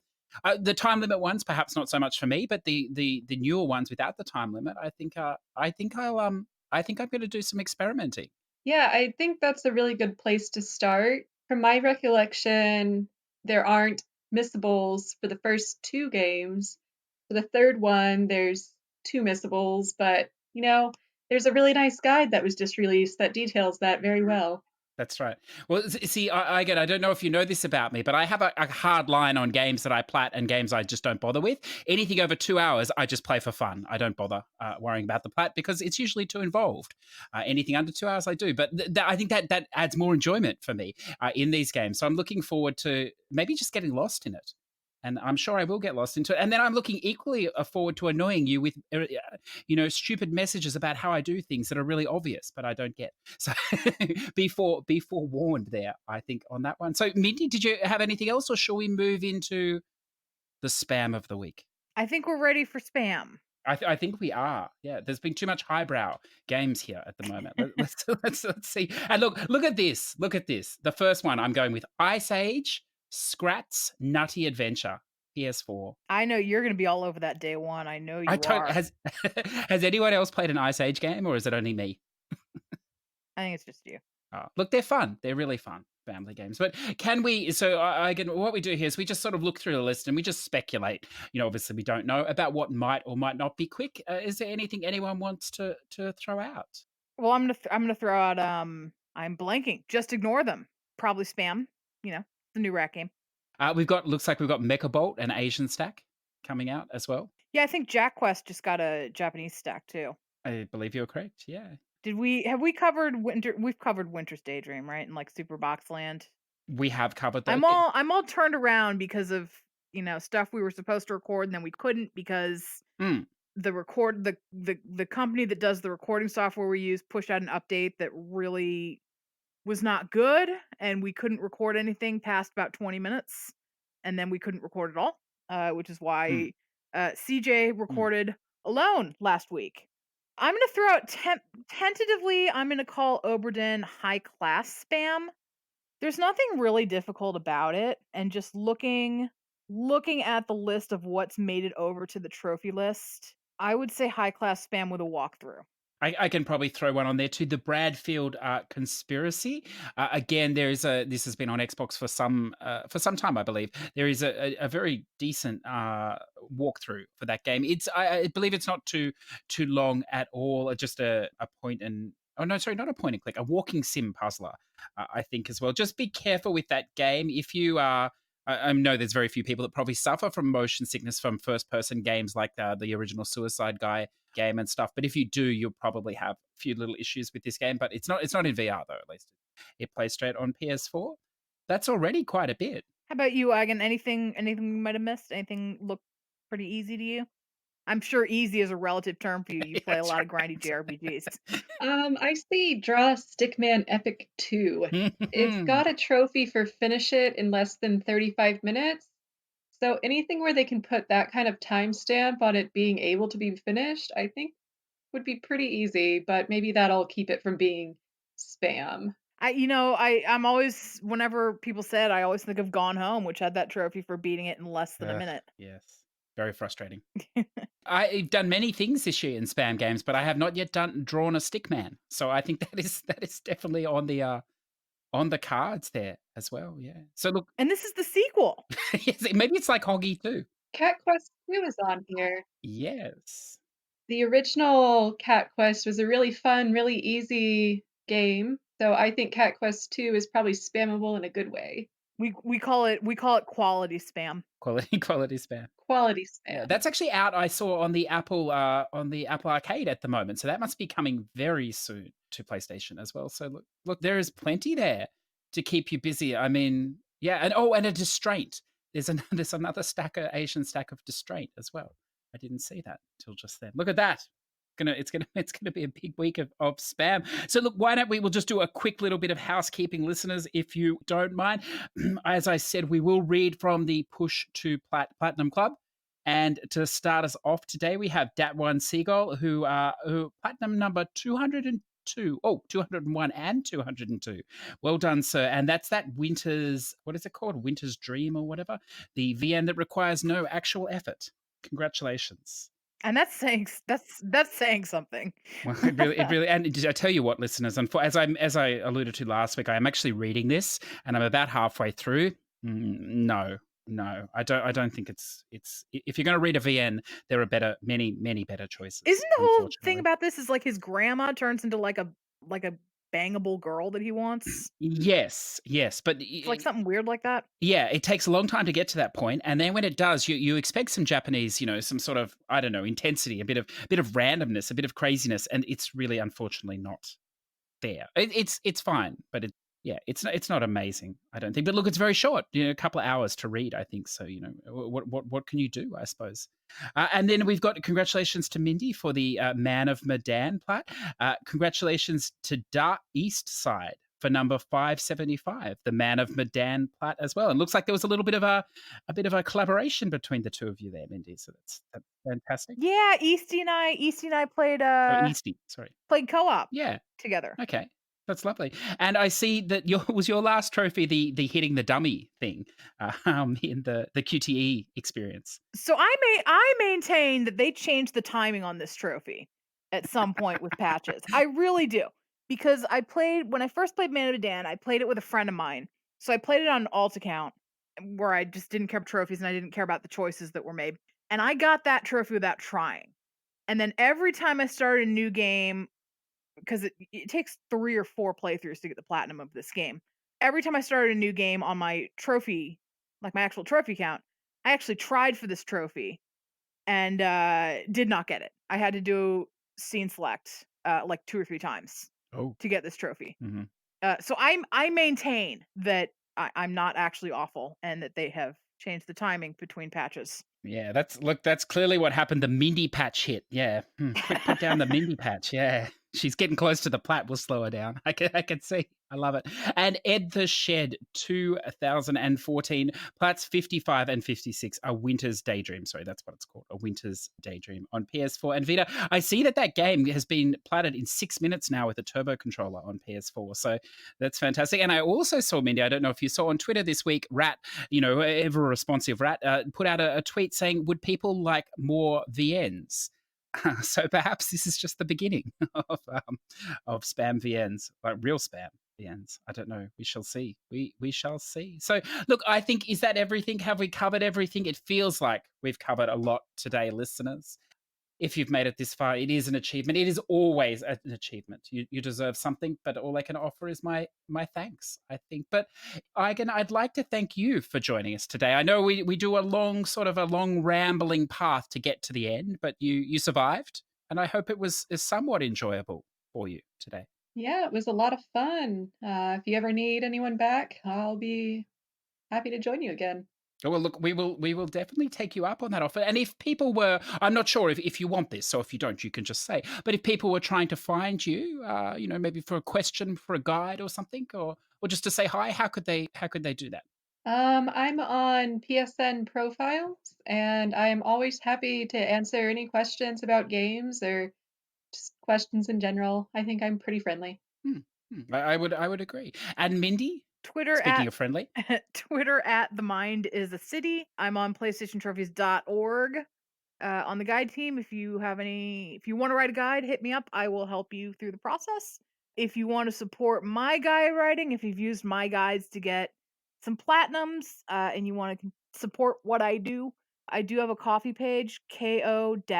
The time limit ones, perhaps not so much for me, but the newer ones without the time limit, I think I think I'm going to do some experimenting. Yeah, I think that's a really good place to start. From my recollection, there aren't missables for the first 2 games. For the third one, there's 2 missables, but, there's a really nice guide that was just released that details that very well. That's right. Well, see, I again, I don't know if you know this about me, but I have a hard line on games that I plat and games I just don't bother with. Anything over 2 hours, I just play for fun. I don't bother worrying about the plat because it's usually too involved. Anything under 2 hours, I do. But I think that adds more enjoyment for me in these games. So I'm looking forward to maybe just getting lost in it. And I'm sure I will get lost into it. And then I'm looking equally forward to annoying you with, stupid messages about how I do things that are really obvious, but I don't get. So be forewarned there, I think, on that one. So, Mindy, did you have anything else, or shall we move into the spam of the week? I think we're ready for spam. I think we are. Yeah, there's been too much highbrow games here at the moment. Let's see. And look at this. Look at this. The first one I'm going with Ice Age Scrat's Nutty Adventure, PS4. I know you're going to be all over that day one. I know you are. Has anyone else played an Ice Age game, or is it only me? I think it's just you. Oh, look, they're fun. They're really fun family games. But can we? So again, what we do here is we just sort of look through the list and we just speculate. Obviously we don't know about what might or might not be quick. Is there anything anyone wants to throw out? Well, I'm gonna throw out. I'm blanking. Just ignore them. Probably spam. The new rat game. Looks like we've got Mecha Bolt and Asian Stack coming out as well. Yeah, I think Jack Quest just got a Japanese stack too. I believe you're correct. Yeah. Have we covered Winter? We've covered Winter's Daydream, right? In like Super Box Land. We have covered those. I'm all turned around because of stuff we were supposed to record and then we couldn't because the company that does the recording software we use pushed out an update that really was not good and we couldn't record anything past about 20 minutes. and then we couldn't record at all, which is Hmm. why CJ recorded alone last week. I'm going to throw out tentatively, I'm going to call Oberdin high class spam. There's nothing really difficult about it, and just looking at the list of what's made it over to the trophy list, I would say high class spam with a walkthrough. I can probably throw one on there too. The Bradfield conspiracy. Again, this has been on Xbox for some time, I believe. There is a very decent walkthrough for that game. I believe it's not too long at all. Just a point and oh no, sorry, not a point and click, a walking sim puzzler. I think as well. Just be careful with that game if you are. I know there's very few people that probably suffer from motion sickness from first person games like the original Suicide Guy game and stuff. But if you do, you'll probably have a few little issues with this game. But it's not in VR though. At least it plays straight on PS4. That's already quite a bit. How about you, Eigen? Anything we might have missed? Anything look pretty easy to you? I'm sure easy is a relative term for you. You play a lot of grindy JRPGs. I see Draw Stickman Epic 2. It's got a trophy for finish it in less than 35 minutes. So anything where they can put that kind of timestamp on it being able to be finished, I think would be pretty easy, but maybe that'll keep it from being spam. I'm always, whenever people said, I always think of Gone Home, which had that trophy for beating it in less than a minute. Yes. Very frustrating. I've done many things this year in spam games, but I have not yet drawn a stickman. So I think that is definitely on the cards there as well. Yeah. So look, And this is the sequel. yes, maybe it's like Hoggy too. Cat Quest 2 is on here. Yes. The original Cat Quest was a really fun, really easy game. So I think Cat Quest 2 is probably spammable in a good way. We call it quality spam. Quality spam. Quality spam. Yeah, that's actually out. I saw on the Apple Arcade at the moment, so that must be coming very soon to PlayStation as well. So look, there is plenty there to keep you busy. I mean, yeah, and a Distraint. There's another Asian stack of Distraint as well. I didn't see that till just then. Look at that. It's gonna be a big week of spam. So look, why don't we'll just do a quick little bit of housekeeping, listeners, if you don't mind. As I said, we will read from the Push2Plat Platinum Club. And to start us off today, we have Dat1 Seagull, who platinum number 202. Oh, 201 and 202. Well done, sir. And that's that Winter's, what is it called? Winter's Dream or whatever. The VN that requires no actual effort. Congratulations. And that's saying something. Well, it really, and did I tell you what, listeners? As I alluded to last week, I am actually reading this, and I'm about halfway through. No, I don't think it's. If you're going to read a VN, there are many better choices. Isn't the whole thing about this is like his grandma turns into like a bangable girl that he wants? Yes, but it's like something weird like that. Yeah, it takes a long time to get to that point, and then when it does, you expect some Japanese, some sort of, I don't know, intensity, a bit of randomness, a bit of craziness, and it's really unfortunately not there. It's fine, but it's not amazing, I don't think. But look, it's very short, a couple of hours to read, I think. So what can you do, I suppose. And then we've got congratulations to Mindy for the Man of Medan plat. Congratulations to Da East Side for number 575, the Man of Medan plat as well. And looks like there was a little bit of a collaboration between the two of you there, Mindy. So that's fantastic. Yeah, Easty and I played played co-op. Yeah, together. Okay. That's lovely. And I see that was your last trophy the hitting the dummy thing in the QTE experience. So I maintain that they changed the timing on this trophy at some point with patches. I really do. Because when I first played Man of Medan, I played it with a friend of mine. So I played it on an alt account where I just didn't care about trophies and I didn't care about the choices that were made. And I got that trophy without trying. And then every time I started a new game, because it takes 3 or 4 playthroughs to get the platinum of this game. Every time I started a new game on my trophy, like my actual trophy count, I actually tried for this trophy and did not get it. I had to do scene select like 2 or 3 times to get this trophy. Mm-hmm. So I maintain that I'm not actually awful and that they have changed the timing between patches. Yeah, that's clearly what happened. The Mindy patch hit. Yeah, quick put down the Mindy patch. Yeah, she's getting close to the plat. We'll slow her down. I can see. I love it. And Ed the Shed 2014, Plats 55 and 56, A Winter's Daydream. Sorry, that's what it's called. A Winter's Daydream on PS4 and Vita. I see that game has been platted in 6 minutes now with a turbo controller on PS4. So that's fantastic. And I also saw, Mindy, I don't know if you saw on Twitter this week, Rat, ever responsive Rat, put out a tweet saying, would people like more VNs? So perhaps this is just the beginning of spam VNs, like real spam VNs. I don't know. We shall see. We shall see. So look, I think, is that everything? Have we covered everything? It feels like we've covered a lot today, listeners. If you've made it this far, it is an achievement. It is always an achievement. You deserve something, but all I can offer is my thanks, I think. But Eigen, I'd like to thank you for joining us today. I know we do a long rambling path to get to the end, but you survived, and I hope it was somewhat enjoyable for you today. Yeah, it was a lot of fun. If you ever need anyone back, I'll be happy to join you again. Oh, well, look, we will definitely take you up on that offer. And if people were, I'm not sure if you want this, so if you don't, you can just say. But if people were trying to find you, maybe for a question, for a guide or something, or just to say hi, how could they do that? I'm on PSNProfiles, and I am always happy to answer any questions about games or just questions in general. I think I'm pretty friendly. I would agree. And Mindy? Twitter Speaking of friendly. Twitter at The Mind is a City. I'm on PlayStationTrophies.org. On the guide team, if you want to write a guide, hit me up. I will help you through the process. If you want to support my guide writing, if you've used my guides to get some platinums, and you want to support what I do have a Coffee page, ko-fi.com/The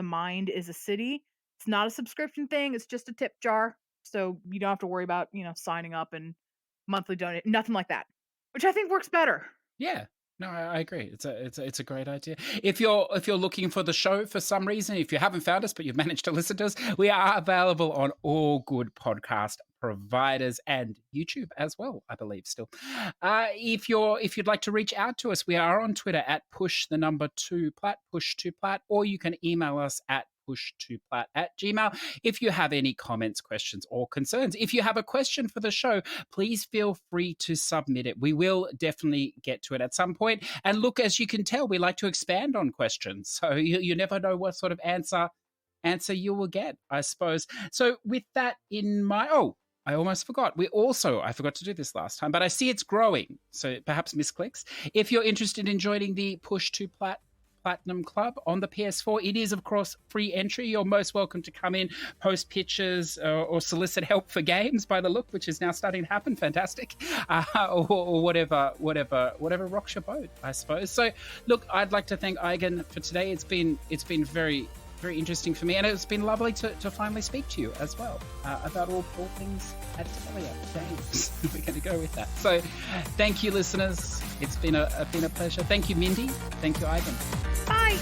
Mind is a City. It's not a subscription thing. It's just a tip jar. So you don't have to worry about, signing up and monthly donate, nothing like that, which I think works better. Yeah. No, I agree. It's a great idea. If you're looking for the show for some reason, if you haven't found us but you've managed to listen to us, we are available on all good podcast providers and YouTube as well, I believe still. If you'd like to reach out to us, we are on Twitter at push2plat, push2plat, or you can email us at push2plat@gmail.com if you have any comments, questions, or concerns. If you have a question for the show, please feel free to submit it. We will definitely get to it at some point. And look, as you can tell, we like to expand on questions. So you never know what sort of answer you will get, I suppose. So with that in mind, I almost forgot. I forgot to do this last time, but I see it's growing. So perhaps misclicks. If you're interested in joining the Push2Plat Platinum Club on the PS4, it is, of course, free entry. You're most welcome to come in, post pictures, or solicit help for games by the look, which is now starting to happen. Fantastic. Or whatever rocks your boat, I suppose. So, look, I'd like to thank Eigen for today. It's been very, very interesting for me, and it's been lovely to finally speak to you as well about all things Atelier games. We're going to go with that. So, thank you, listeners. It's been a pleasure. Thank you, Mindy. Thank you, Eigen. Bye.